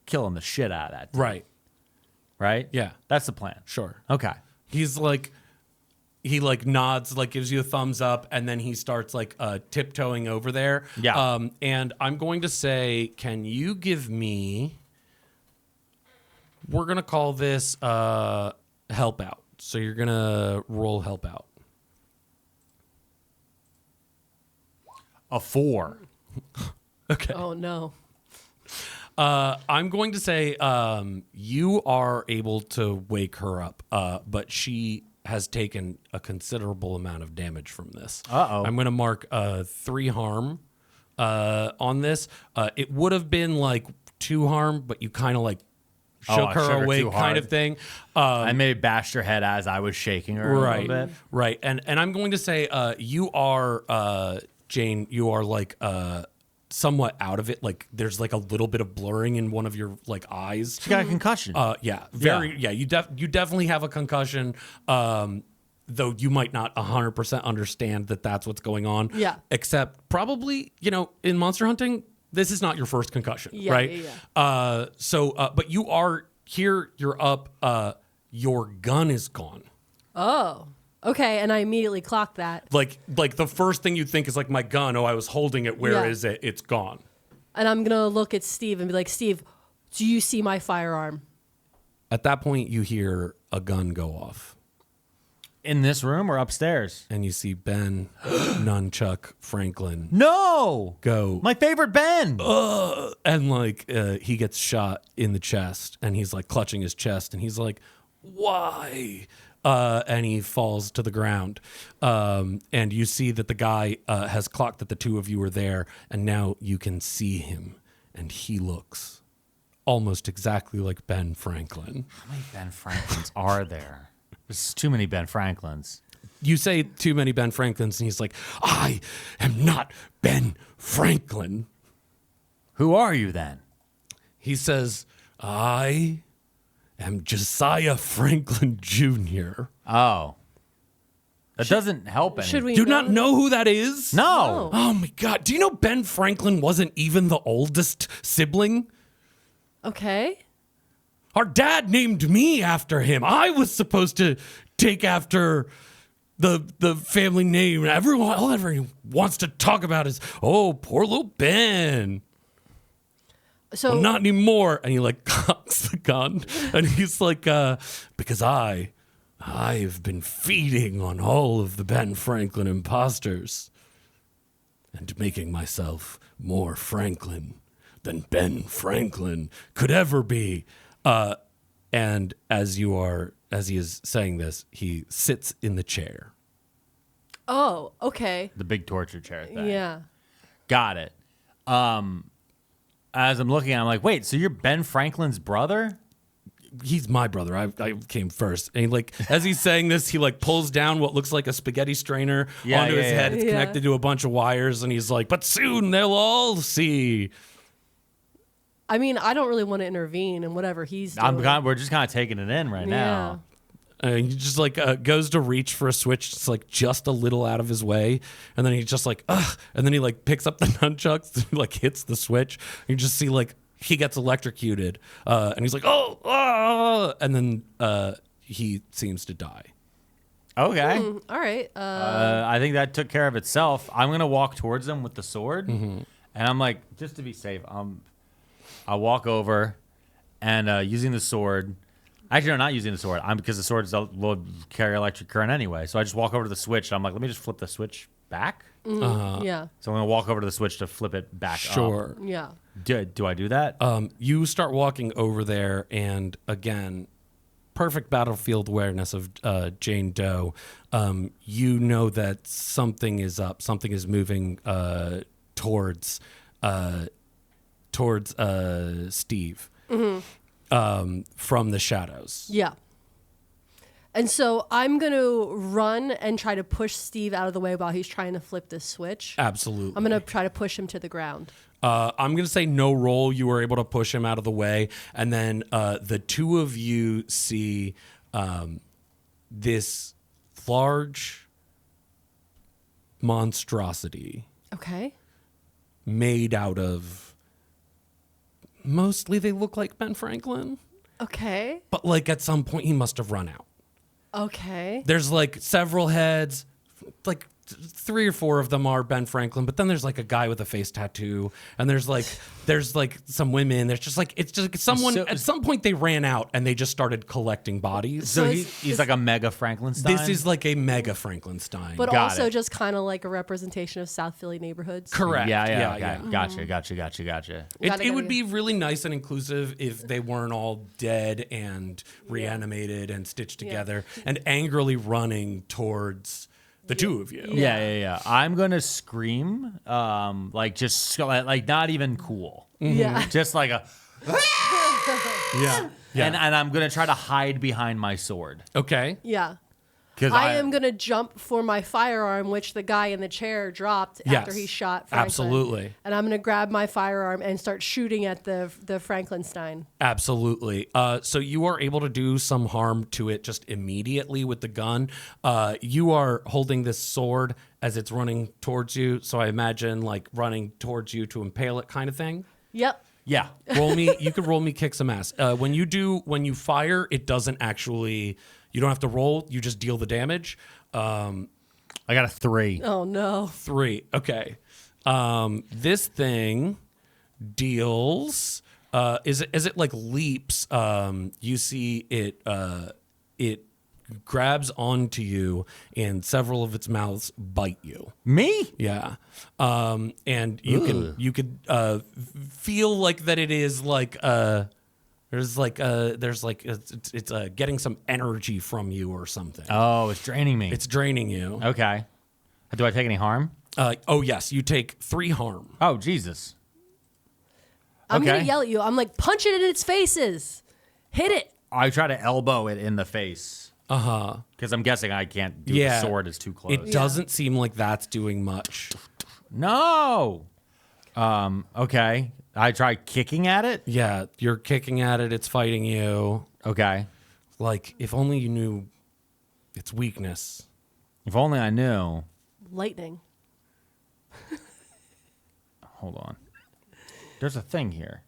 killing the shit out of that thing. Right. Right? Yeah. That's the plan. Sure. Okay. He's like, he like nods, like gives you a thumbs up, and then he starts like tiptoeing over there. Yeah. And I'm going to say, can you give me? We're gonna call this help out. So you're gonna roll help out. A 4. Okay. Oh no. I'm going to say you are able to wake her up, but she has taken a considerable amount of damage from this. Uh-oh. I'm going to mark 3 harm on this. It would have been like 2 harm, but you kind of like shook I her shook her awake too kind hard. of thing. I maybe bashed her head as I was shaking her a little bit. Right. And I'm going to say you are, Jane, you are like somewhat out of it. Like there's like a little bit of blurring in one of your like eyes. She got a concussion. Yeah. You definitely have a concussion. Though you might not 100% understand that that's what's going on. Yeah. Except probably, in monster hunting, this is not your first concussion, Yeah, right? yeah. But you are here, you're up, your gun is gone. Oh. Okay, and I immediately clocked that. Like the first thing you think is like my gun. Oh, I was holding it. Where is it? It's gone. And I'm gonna look at Steve and be like, Steve, do you see my firearm? At that point, you hear a gun go off. In this room or upstairs? And you see Ben Nunchuck Franklin No! go. My favorite Ben! And like he gets shot in the chest, and he's like clutching his chest, and he's like, why? And he falls to the ground. And you see that the guy has clocked that the two of you are there, and now you can see him, and he looks almost exactly like Ben Franklin. How many Ben Franklins are there? There's too many Ben Franklins. You say too many Ben Franklins, and he's like, I am not Ben Franklin. Who are you then? He says, I am Josiah Franklin Jr. Oh. That doesn't help any. Should we Do you not know who that is? No. Oh my God. Do you know Ben Franklin wasn't even the oldest sibling? Okay. Our dad named me after him. I was supposed to take after the family name. All everyone wants to talk about is, oh, poor little Ben. So Well, not anymore. And he like cocks the gun, and he's like, because I've been feeding on all of the Ben Franklin imposters and making myself more Franklin than Ben Franklin could ever be. And as he is saying this, he sits in the chair. Oh, okay. The big torture chair thing. Yeah. Got it. As I'm looking, I'm like, wait, so you're Ben Franklin's brother? He's my brother. I came first. And he, like, as he's saying this, he like pulls down what looks like a spaghetti strainer onto his head. It's connected to a bunch of wires, and he's like, but soon they'll all see. I mean, I don't really want to intervene in whatever he's doing. We're just kind of taking it in right now. He just like goes to reach for a switch. It's like just a little out of his way, and then he just like, ugh, and then he like picks up the nunchucks and like hits the switch. You just see like he gets electrocuted, and he's like, oh, and then he seems to die. Okay. All right. I think that took care of itself. I'm gonna walk towards them with the sword, and I'm like, just to be safe, I'll walk over, and using the sword. Actually, no, not using the sword. Because the sword will carry electric current anyway. So I just walk over to the switch. And I'm like, let me just flip the switch back. Yeah. So I'm gonna walk over to the switch to flip it back. Sure. Up. Yeah. Do I do that? You start walking over there, and again, perfect battlefield awareness of Jane Doe. You know that something is up. Something is moving towards Steve. From the shadows. Yeah. And so I'm going to run and try to push Steve out of the way while he's trying to flip this switch. Absolutely. I'm going to try to push him to the ground. I'm going to say no roll. You were able to push him out of the way. And then the two of you see this large monstrosity. Okay. Made out of... Mostly they look like Ben Franklin. Okay. But like at some point he must have run out. Okay. There's like several heads, like 3 or 4 of them are Ben Franklin, but then there's like a guy with a face tattoo, and there's like some women. There's just like, it's just someone at some point they ran out and they just started collecting bodies. So he's like a mega Frankenstein. This is like a mega Frankenstein. But Got also it. just kind of like a representation of South Philly neighborhoods. Correct. Yeah. Yeah. Gotcha. It would be really nice and inclusive if they weren't all dead and reanimated and stitched together and angrily running towards the two of you. Yeah. I'm gonna scream, like just like not even cool. Yeah. Just like a. Yeah. And I'm gonna try to hide behind my sword. Okay. Yeah. Because I am going to jump for my firearm, which the guy in the chair dropped after he shot Franklin. Absolutely. And I'm going to grab my firearm and start shooting at the Frankenstein. Absolutely. So you are able to do some harm to it just immediately with the gun. You are holding this sword as it's running towards you. So I imagine like running towards you to impale it kind of thing. Yep. Yeah. Roll me. You could roll me kick some ass. When you fire, it doesn't actually... You don't have to roll. You just deal the damage. I got a 3. Oh, no. 3. Okay. This thing deals... As it like leaps, you see it grabs onto you and several of its mouths bite you. Me? Yeah. And you could feel like that it is like... There's it's getting some energy from you or something. Oh, it's draining me. It's draining you. Okay. Do I take any harm? Oh yes, you take 3 harm. Oh, Jesus. I'm going Okay. to yell at you. I'm like, punch it in its faces. Hit it. I try to elbow it in the face. Because I'm guessing I can't do the sword is too close. It doesn't seem like that's doing much. No. Okay. I try kicking at it. Yeah, you're kicking at it. It's fighting you. Okay. Like if only you knew its weakness. If only I knew. Lightning. Hold on. There's a thing here.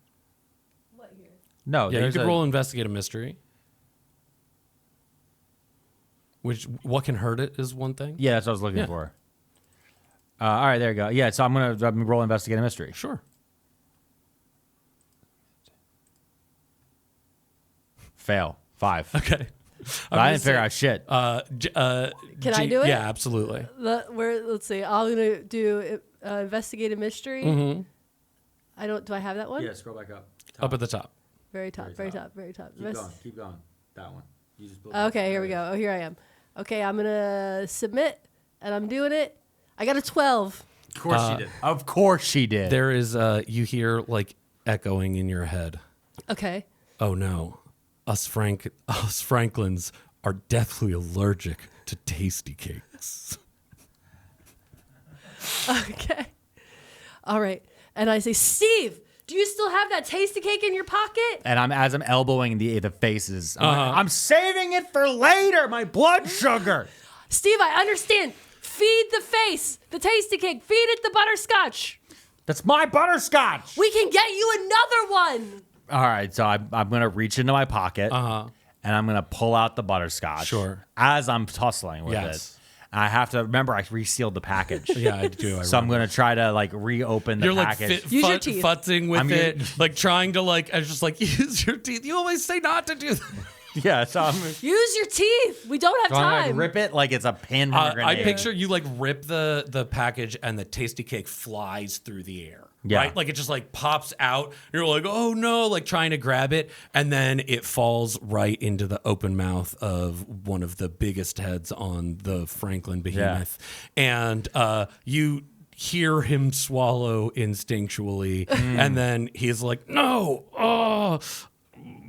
What here? No. Yeah, you there's could a- roll investigate a mystery. What can hurt it is one thing. Yeah, that's what I was looking for. All right, there you go. Yeah, so I'm gonna roll investigate a mystery. Sure. Fail 5. Okay. I didn't figure out shit. Can I do it? Yeah, absolutely. Let's see. I'm gonna do investigate a mystery. Mm-hmm. I don't. Do I have that one? Yeah, scroll back up. Up at the top. Very top. Very top. Very top. Keep going. That one. You just Okay, here we go. Oh, here I am. Okay, I'm gonna submit, and I'm doing it. I got a 12. Of course she did. Of course she did. There is you hear like echoing in your head. Okay. Oh no, us Franklins are deathly allergic to tasty cakes. Okay. All right. And I say, Steve, do you still have that tasty cake in your pocket? And as I'm elbowing the faces, I'm saving it for later. My blood sugar. Steve, I understand. Feed the face the tasty cake. Feed it the butterscotch. That's my butterscotch. We can get you another one. All right, so I'm gonna reach into my pocket and I'm gonna pull out the butterscotch. Sure. As I'm tussling with Yes. it. And I have to remember I resealed the package. Yeah, I do. So I'm gonna try to like reopen the You're like package. Use your teeth. futzing with I'm it, gonna- like trying to like. I was just like use your teeth. You always say not to do that. Yeah, so I'm Use your teeth. We don't have gonna like, time. rip it like it's a pin from a I grenade. picture you like rip the package and the tasty cake flies through the air. Yeah. Right? Like it just like pops out. You're like, oh no, like trying to grab it. And then it falls right into the open mouth of one of the biggest heads on the Franklin behemoth. And you hear him swallow instinctually. And then he's like, no,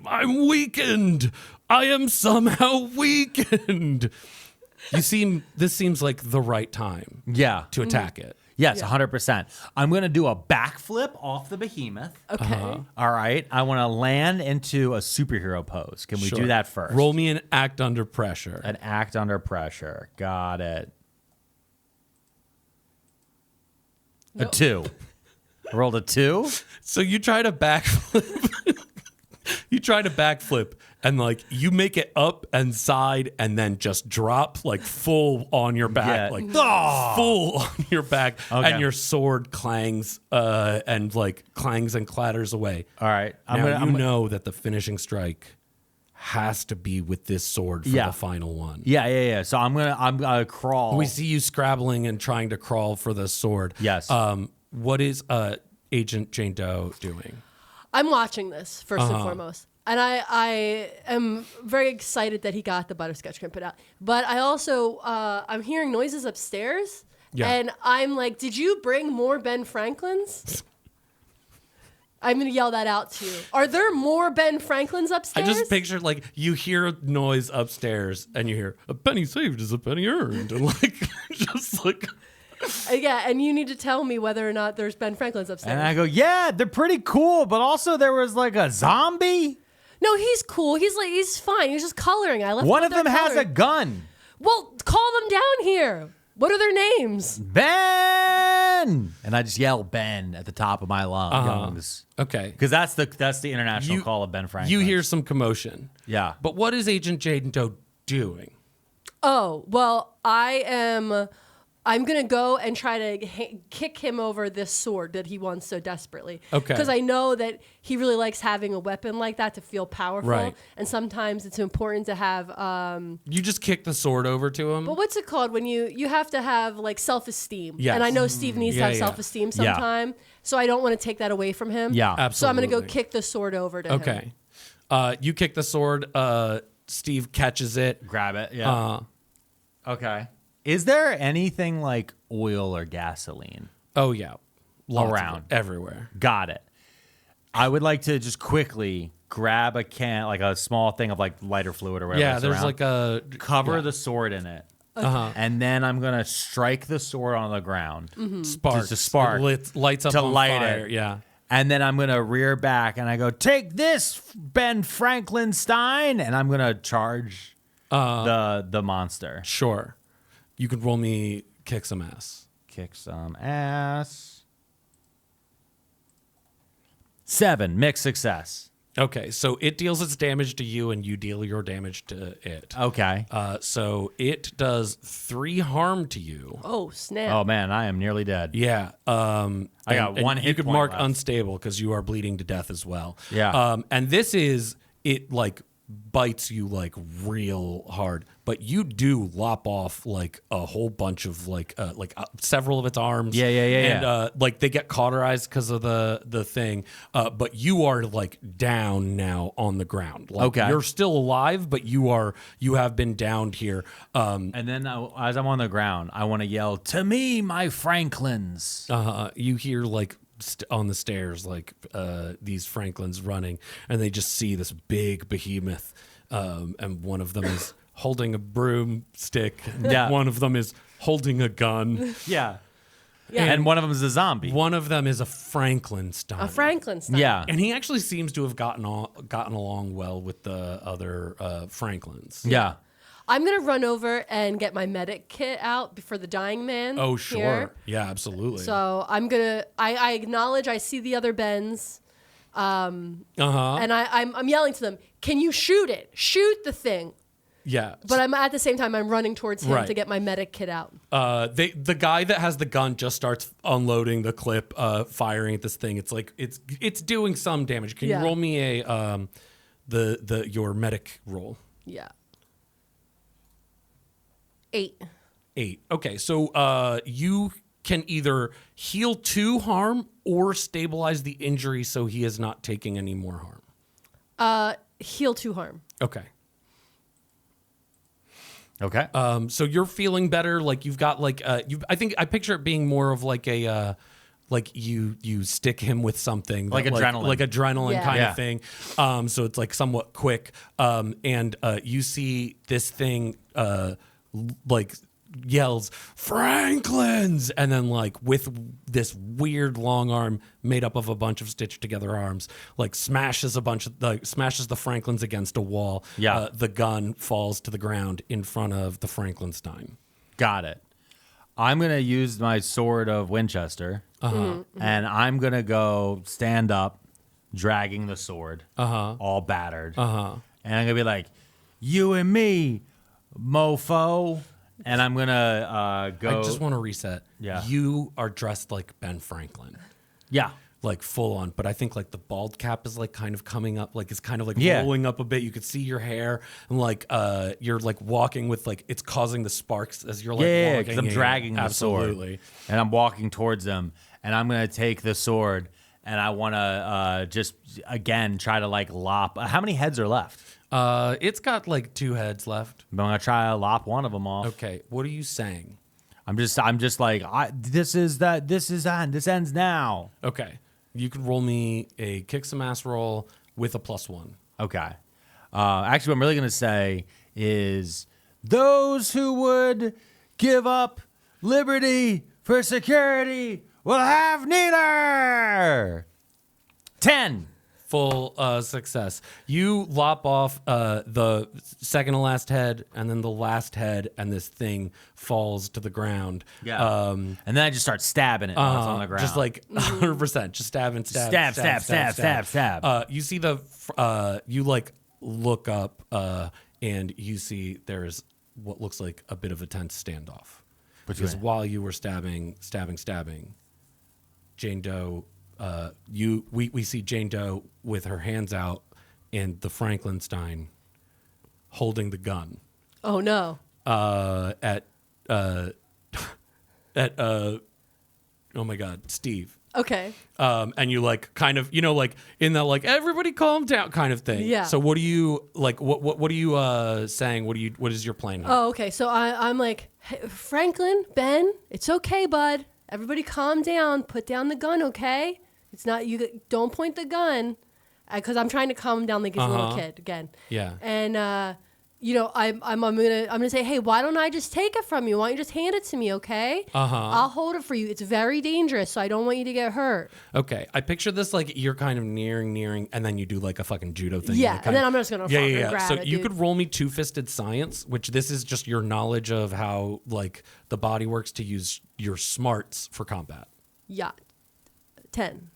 I'm weakened. I am somehow weakened. This seems like the right time Yeah. to attack it. Yes, 100%. I'm going to do a backflip off the behemoth. Okay. All right. I want to land into a superhero pose. Can we Sure. do that first? Roll me an act under pressure. An act under pressure. Got it. A 2. I rolled a 2. So you try to backflip. And like you make it up and side and then just drop like full on your back, Yeah. like Ah! full on your back, Okay. and your sword clangs and clatters away. All right. I'm know that the finishing strike has to be with this sword for Yeah. the final one. Yeah. So I'm gonna crawl. We see you scrabbling and trying to crawl for the sword. Yes. What is Agent Jane Doe doing? I'm watching this first and foremost. And I am very excited that he got the butterscotch cream put out. But I also, I'm hearing noises upstairs. Yeah. And I'm like, did you bring more Ben Franklins? I'm going to yell that out to you. Are there more Ben Franklins I upstairs? just pictured like you hear a noise upstairs and you hear a penny saved is a penny earned, and like just like Yeah, and you need to tell me whether or not there's Ben Franklins upstairs. and I go, yeah, they're pretty cool, but also there was like a zombie. No, he's cool. He's fine. He's just coloring. I left One him of them there has a coloring. gun. Well, call them down here. What are their names? Ben! And I just yell Ben at the top of my lungs. okay. Because that's the international call of Ben Franklin. You hear some commotion. Yeah. But what is Agent Jane Doe doing? Oh, well, I'm going to go and try to kick him over this sword that he wants so desperately. Okay. Because I know that he really likes having a weapon like that to feel powerful. Right. And sometimes it's important to have, You just kick the sword over to him? but what's it called when you have to have like self-esteem. Yes. And I know Steve needs to Yeah, have yeah. self-esteem Yeah. sometime. So I don't want to take that away from him. Yeah. Absolutely. So I'm going to go kick the sword over to him. Okay. You kick the sword. Steve catches it. Grab it. Yeah. Okay. Is there anything like oil or gasoline? Oh, yeah. Lots of Around. it, everywhere. Got it. I would like to just quickly grab a can, like a small thing of like lighter fluid or whatever. Yeah, that's there's around, like a... cover yeah. the sword in it. Uh-huh. And then I'm going to strike the sword on the ground. Sparks. Just a spark Lights up to on light fire. it. Yeah. And then I'm going to rear back and I go, take this, Ben Franklinstein. And I'm going to charge the monster. Sure. You can roll me kick some ass. Kick some ass. 7, mixed success. Okay, so it deals its damage to you, and you deal your damage to it. Okay. So it does 3 harm to you. Oh, snap. Oh man, I am nearly dead. Yeah. I got one You hit could point mark left. unstable because you are bleeding to death as well. Yeah. And this is, it like bites you like real hard, but you do lop off like a whole bunch of like several of its arms. Yeah. And like they get cauterized because of the thing. But you are like down now on the ground. Like, Okay. You're still alive, but you have been downed here. And then as I'm on the ground, I want to yell, "To me, my Franklins!" You hear like on the stairs like these Franklins running, and they just see this big behemoth, and one of them is holding a broomstick, and Yeah. one of them is holding a gun, Yeah. Yeah. And one of them is a zombie. one of them is a Frankenstein. A Frankenstein. Yeah. And he actually seems to have gotten along well with the other Franklins. Yeah. I'm going to run over and get my medic kit out for the dying man. Oh, sure. here. Yeah, absolutely. So I'm going to, I acknowledge I see the other Bens. And I'm yelling to them, can you shoot it? Shoot the thing. Yeah. But I'm at the same time, I'm running towards him Right. to get my medic kit out. The guy that has the gun just starts unloading the clip, firing at this thing. It's like it's doing some damage. Can Yeah. you roll me a your medic roll? Yeah. 8. 8. Okay, so you can either heal 2 harm or stabilize the injury so he is not taking any more harm. Heal 2 harm. Okay. Okay. So you're feeling better. Like you've got like I think I picture it being more of like a like you stick him with something Like that, adrenaline. like adrenaline Yeah. kind Yeah. of thing. So it's like somewhat quick. And you see this thing like yells Franklin's, and then like with this weird long arm made up of a bunch of stitched together arms, like smashes the Franklins against a wall. Yeah. The gun falls to the ground in front of the Franklinstein. Got it. I'm going to use my sword of Winchester, and I'm going to go stand up, dragging the sword, all battered. And I'm going to be like, you and me, mofo. And I'm going to go. I just want to reset. Yeah. You are dressed like Ben Franklin. Yeah. Like full on, but I think like the bald cap is like kind of coming up, like it's kind of like Yeah. rolling up a bit. You could see your hair, and like you're like walking with like it's causing the sparks as you're like Yeah, walking. because I'm in. dragging the Absolutely. sword. And I'm walking towards them. And I'm going to take the sword, and I want to just, again, try to like lop. How many heads are left? It's got like 2 heads left. I'm going to try to lop one of them off. Okay, what are you saying? I'm just like, this ends now. Okay, you could roll me a kick some ass roll with a +1. Okay. Actually, what I'm really going to say is those who would give up liberty for security will have neither. 10. Full success. You lop off the second to last head, and then the last head, and this thing falls to the ground. Yeah. And then I just start stabbing it while it's on the ground. Just like 100%. Just stab and stab. Stab. You see you like look up and you see there's what looks like a bit of a tense standoff. Because while you were stabbing, Jane Doe, we see Jane Doe with her hands out and the Franklinstein holding the gun. Oh, no. At oh my God, Steve. Okay. And you like kind of, like in the like everybody calm down kind of thing. Yeah. So what do you like? What are you saying? What is your plan here? Oh, okay. So I'm like, hey, Franklin, Ben, it's okay, bud. Everybody calm down. Put down the gun, okay? It's not you. Don't point the gun, because I'm trying to calm him down like he's a little kid again. Yeah. And I'm gonna say, hey, why don't I just take it from you? Why don't you just hand it to me, okay? I'll hold it for you. It's very dangerous, so I don't want you to get hurt. Okay, I picture this like you're kind of nearing, and then you do like a fucking judo thing. Yeah, like, and then I'm just gonna fucking grab So it, you dude. could roll me 2-fisted science, which this is just your knowledge of how like the body works to use your smarts for combat. Yeah, 10.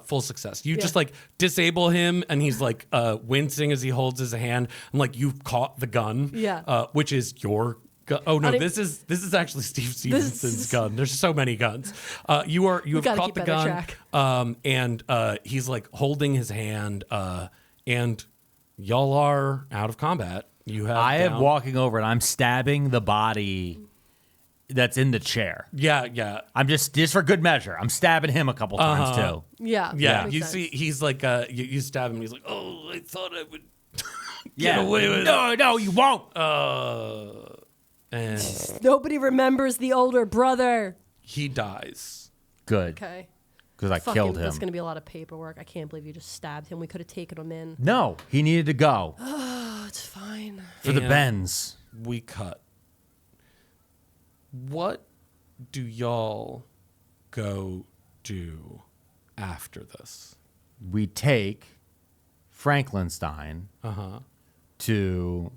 Full success. You just like disable him, and he's like wincing as he holds his hand. And like you've caught the gun, which is your gun. Oh no, this is actually Steve Stevenson's gun. There's so many guns. You have caught the gun, and he's like holding his hand, and y'all are out of combat. I am walking over and I'm stabbing the body that's in the chair. Yeah. I'm just for good measure. I'm stabbing him a couple times too. Yeah. You see, he's like, you stab him. He's like, oh, I thought I would get away with it. No, you won't. And Nobody remembers the older brother. he dies. Good. Okay. Because I killed him. That's going to be a lot of paperwork. I can't believe you just stabbed him. We could have taken him in. No, he needed to go Oh, it's fine. for the Bens. We cut. What do y'all go do after this? We take Franklinstein to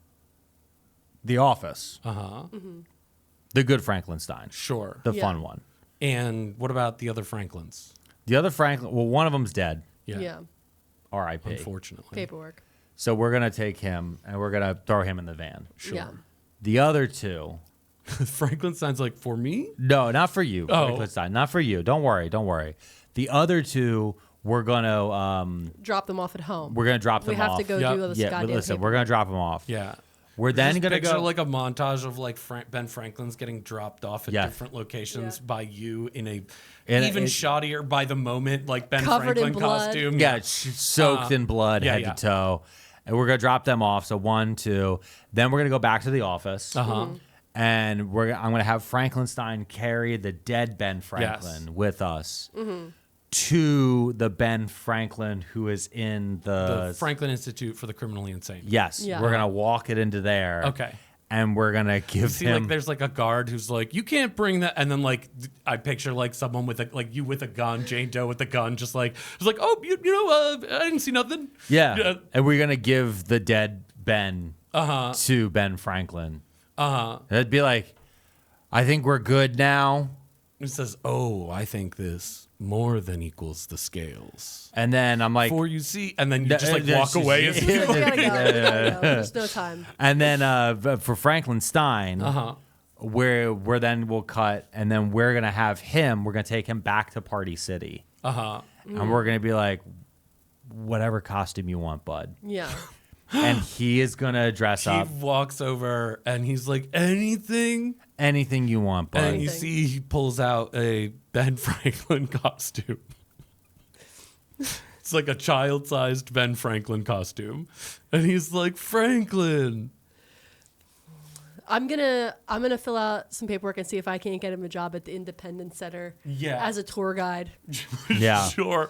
the office. The good Franklinstein. Sure. The fun one. And what about the other Franklins? The other Franklin, well, one of them's dead. Yeah. R.I.P. Unfortunately. Paperwork. So we're going to take him and we're going to throw him in the van. Sure. Yeah. The other two. Frankenstein's like, for me? No, not for you. Oh. Frankenstein. Not for you. Don't worry. The other two, we're going to... drop them off at home. We're going to drop them off. We have to go do this goddamn listen, we're going to drop them off. Yeah. We're then going to go... like a montage of like Ben Franklin's getting dropped off at different locations by you in a even shoddier by the moment like Ben Covered Franklin in blood. costume. Yeah, soaked in blood head to toe. And we're going to drop them off. So 1, 2. Then we're going to go back to the office. And I'm going to have Franklinstein carry the dead Ben Franklin with us to the Ben Franklin who is in the Franklin Institute for the Criminally Insane. Yes. Yeah. We're going to walk it into there. Okay. And we're going to give him... like there's like a guard who's like, you can't bring that. And then like I picture like someone with a, like you with a gun, Jane Doe with a gun, just like, it's like, oh, I didn't see nothing. Yeah. And we're going to give the dead Ben to Ben Franklin. It'd be like, I think we're good now. It says, oh, I think this more than equals the scales. And then I'm like... For you see... And then you just like walk away. We gotta go. There's no time. And then for Franklinstein, we'll cut, and then we're going to have him, we're going to take him back to Party City. And we're going to be like, whatever costume you want, bud. Yeah. And he is going to dress up. He walks over and he's like, anything you want, bud. And you see he pulls out a Ben Franklin costume. It's like a child-sized Ben Franklin costume. And he's like, Franklin. I'm gonna fill out some paperwork and see if I can't get him a job at the Independence Center as a tour guide. Yeah. Sure.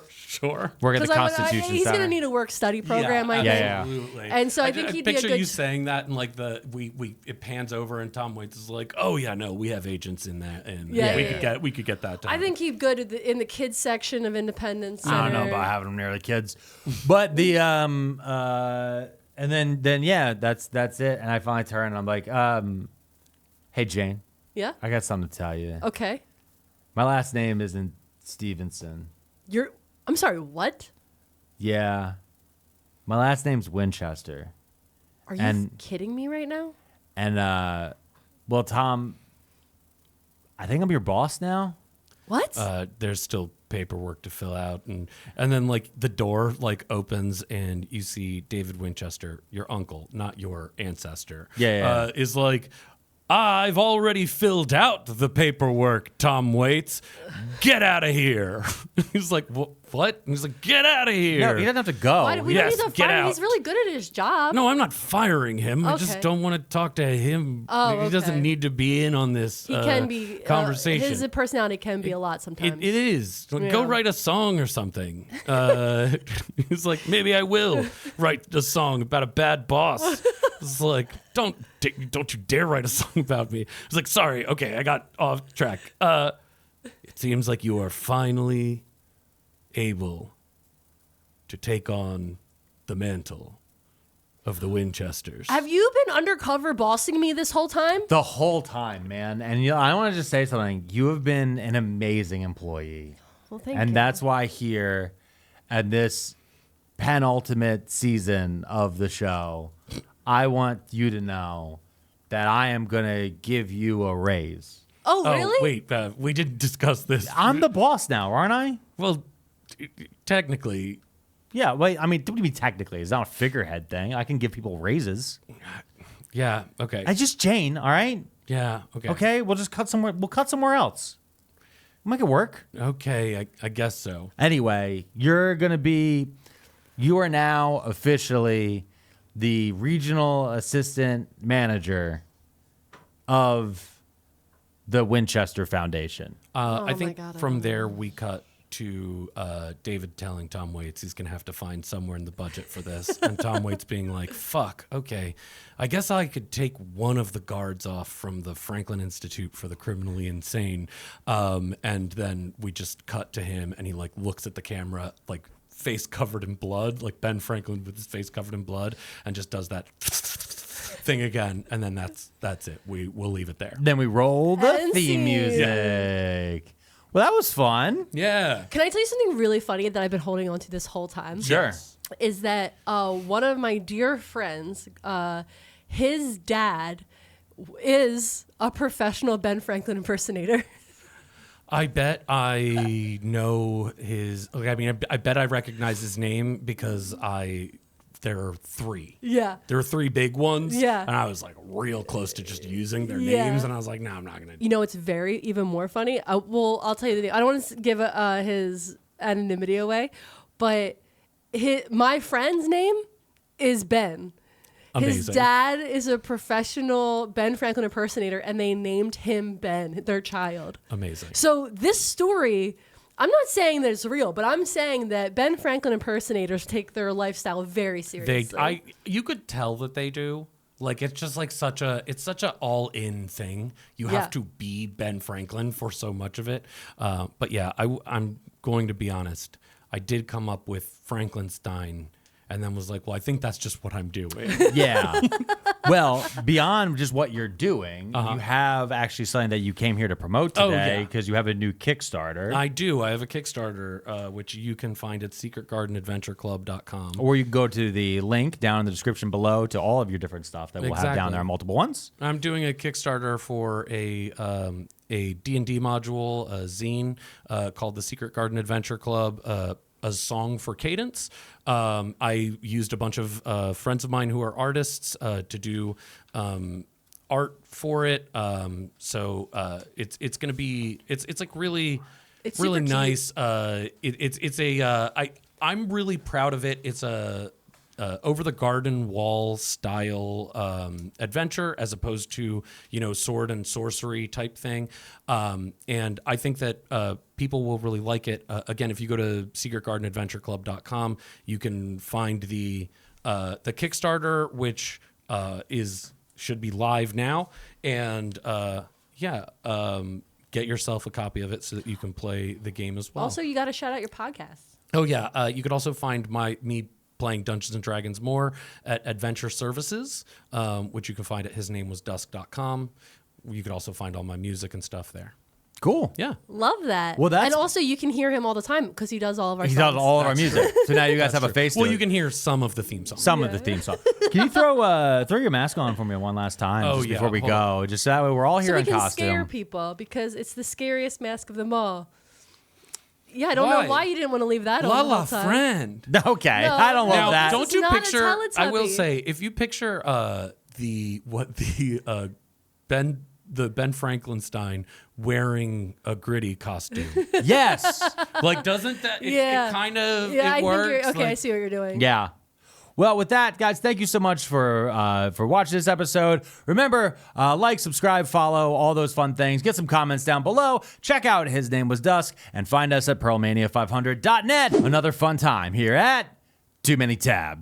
We're at the Constitution he's Center. gonna need a work-study program, I think. Absolutely. And so I think he'd be a picture good... you saying that, and like it pans over, and Tom Waits is like, "Oh yeah, no, we have agents in that, and we could get that done." I think he'd go to in the kids section of Independence Center. I don't know about having him near the kids, but the and then yeah, that's it. And I finally turn and I'm like, hey Jane, Yeah. I got something to tell you. Okay. My last name isn't Stevenson. I'm sorry. What? Yeah, my last name's Winchester. Are you kidding me right now? And well, Tom, I think I'm your boss now. What? There's still paperwork to fill out, and then like the door like opens and you see David Winchester, your uncle, not your ancestor. Yeah. Is like, I've already filled out the paperwork, Tom Waits. Get out of here. He's like, what? And he's like, get out of here. No, he doesn't have to go. We don't need to fire him. He's really good at his job. No, I'm not firing him. I just Okay. don't want to talk to him. Oh, He doesn't okay. need to be in on this He can be conversation. his personality can be a lot sometimes. It is. Go Yeah. write a song or something. He's like, maybe I will write a song about a bad boss. It's like, don't you dare write a song about me. It's like, sorry, okay, I got off track. It seems like you are finally able to take on the mantle of the Winchesters. Have you been undercover bossing me this whole time? The whole time, man. And I want to just say something. You have been an amazing employee. Well, thank you. And that's why here at this penultimate season of the show, I want you to know that I am going to give you a raise. Oh, really? Oh, wait, we didn't discuss this. I'm the boss now, aren't I? Well, technically, Yeah, wait, I mean, what do you mean technically? It's not a figurehead thing. I can give people raises. yeah, okay. I just Jane, all right? yeah, okay. Okay, we'll just cut somewhere. We'll cut somewhere else. We'll make it work. Okay, I guess so. Anyway, you are now officially the regional assistant manager of the Winchester Foundation. I my think God, I from don't there we cut to David telling Tom Waits he's going to have to find somewhere in the budget for this. And Tom Waits being like, fuck, okay, I guess I could take one of the guards off from the Franklin Institute for the Criminally Insane. And then we just cut to him and he like looks at the camera like face covered in blood, like Ben Franklin with his face covered in blood, and just does that thing again. And then that's it. We'll leave it there. Then we roll the And theme scene. music. Well, that was fun. Yeah. Can I tell you something really funny that I've been holding on to this whole time? Sure. Is that one of my dear friends, his dad is a professional Ben Franklin impersonator. I bet I know his. I mean, I bet I recognize his name because there are three. Yeah. There are three big ones. Yeah. And I was like real close to just using their Yeah. names, and I was like, no, I'm not gonna. You know, it's very even more funny. I'll tell you the name. I don't want to give his anonymity away, but my friend's name is Ben. His Amazing. dad is a professional Ben Franklin impersonator, and they named him Ben, their child. Amazing. So this story, I'm not saying that it's real, but I'm saying that Ben Franklin impersonators take their lifestyle very seriously. You could tell that they do. Like it's just like such a all in thing. You Yeah. have to be Ben Franklin for so much of it. But yeah, I'm going to be honest. I did come up with Frankenstein, and then was like, well, I think that's just what I'm doing. Yeah. Well, beyond just what you're doing, you have actually something that you came here to promote Oh, today yeah. because you have a new Kickstarter. I do. I have a Kickstarter, which you can find at secretgardenadventureclub.com. or you can go to the link down in the description below to all of your different stuff that we'll have down Exactly. there, multiple ones. I'm doing a Kickstarter for a D&D module, a zine called the Secret Garden Adventure Club, a song for cadence. I used a bunch of friends of mine who are artists to do art for it. So it's going to be it's like really It's really super nice. I'm really proud of it. It's a over the garden wall style adventure as opposed to sword and sorcery type thing, and I think that people will really like it. Again, if you go to secretgardenadventureclub.com, you can find the Kickstarter, which should be live now, and get yourself a copy of it so that you can play the game as well. Also, you got to shout out your podcast. Oh yeah, you could also find me playing Dungeons and Dragons more at Adventure Services, which you can find at hisnamewasdusk.com. You could also find all my music and stuff there. Cool. Yeah. Love that. Well, that's- and also you can hear him all the time because he does all of our He songs. does all of our music. So now you guys have a face to Well, it. you can hear some of the theme song. Some of the theme song. Can you throw your mask on for me one last time Oh, just yeah. before we Hold go? Just that way we're all So here we in can costume. scare people because it's the scariest mask of them all. Yeah, I don't Why? know why you didn't want to leave that on La the La whole time. friend. Okay, No, I don't no. love Now, that. don't It's you not a picture? I will Teletubby. say, if you picture the Ben Frankenstein wearing a gritty costume, Yes. like doesn't that? Yeah. It kind of Yeah, I it works. think you're okay. I like- see what you're doing. Yeah. Well, with that, guys, thank you so much for watching this episode. Remember, like, subscribe, follow, all those fun things. Get some comments down below. Check out His Name Was Dusk and find us at pearlmania500.net. Another fun time here at Too Many Tabs.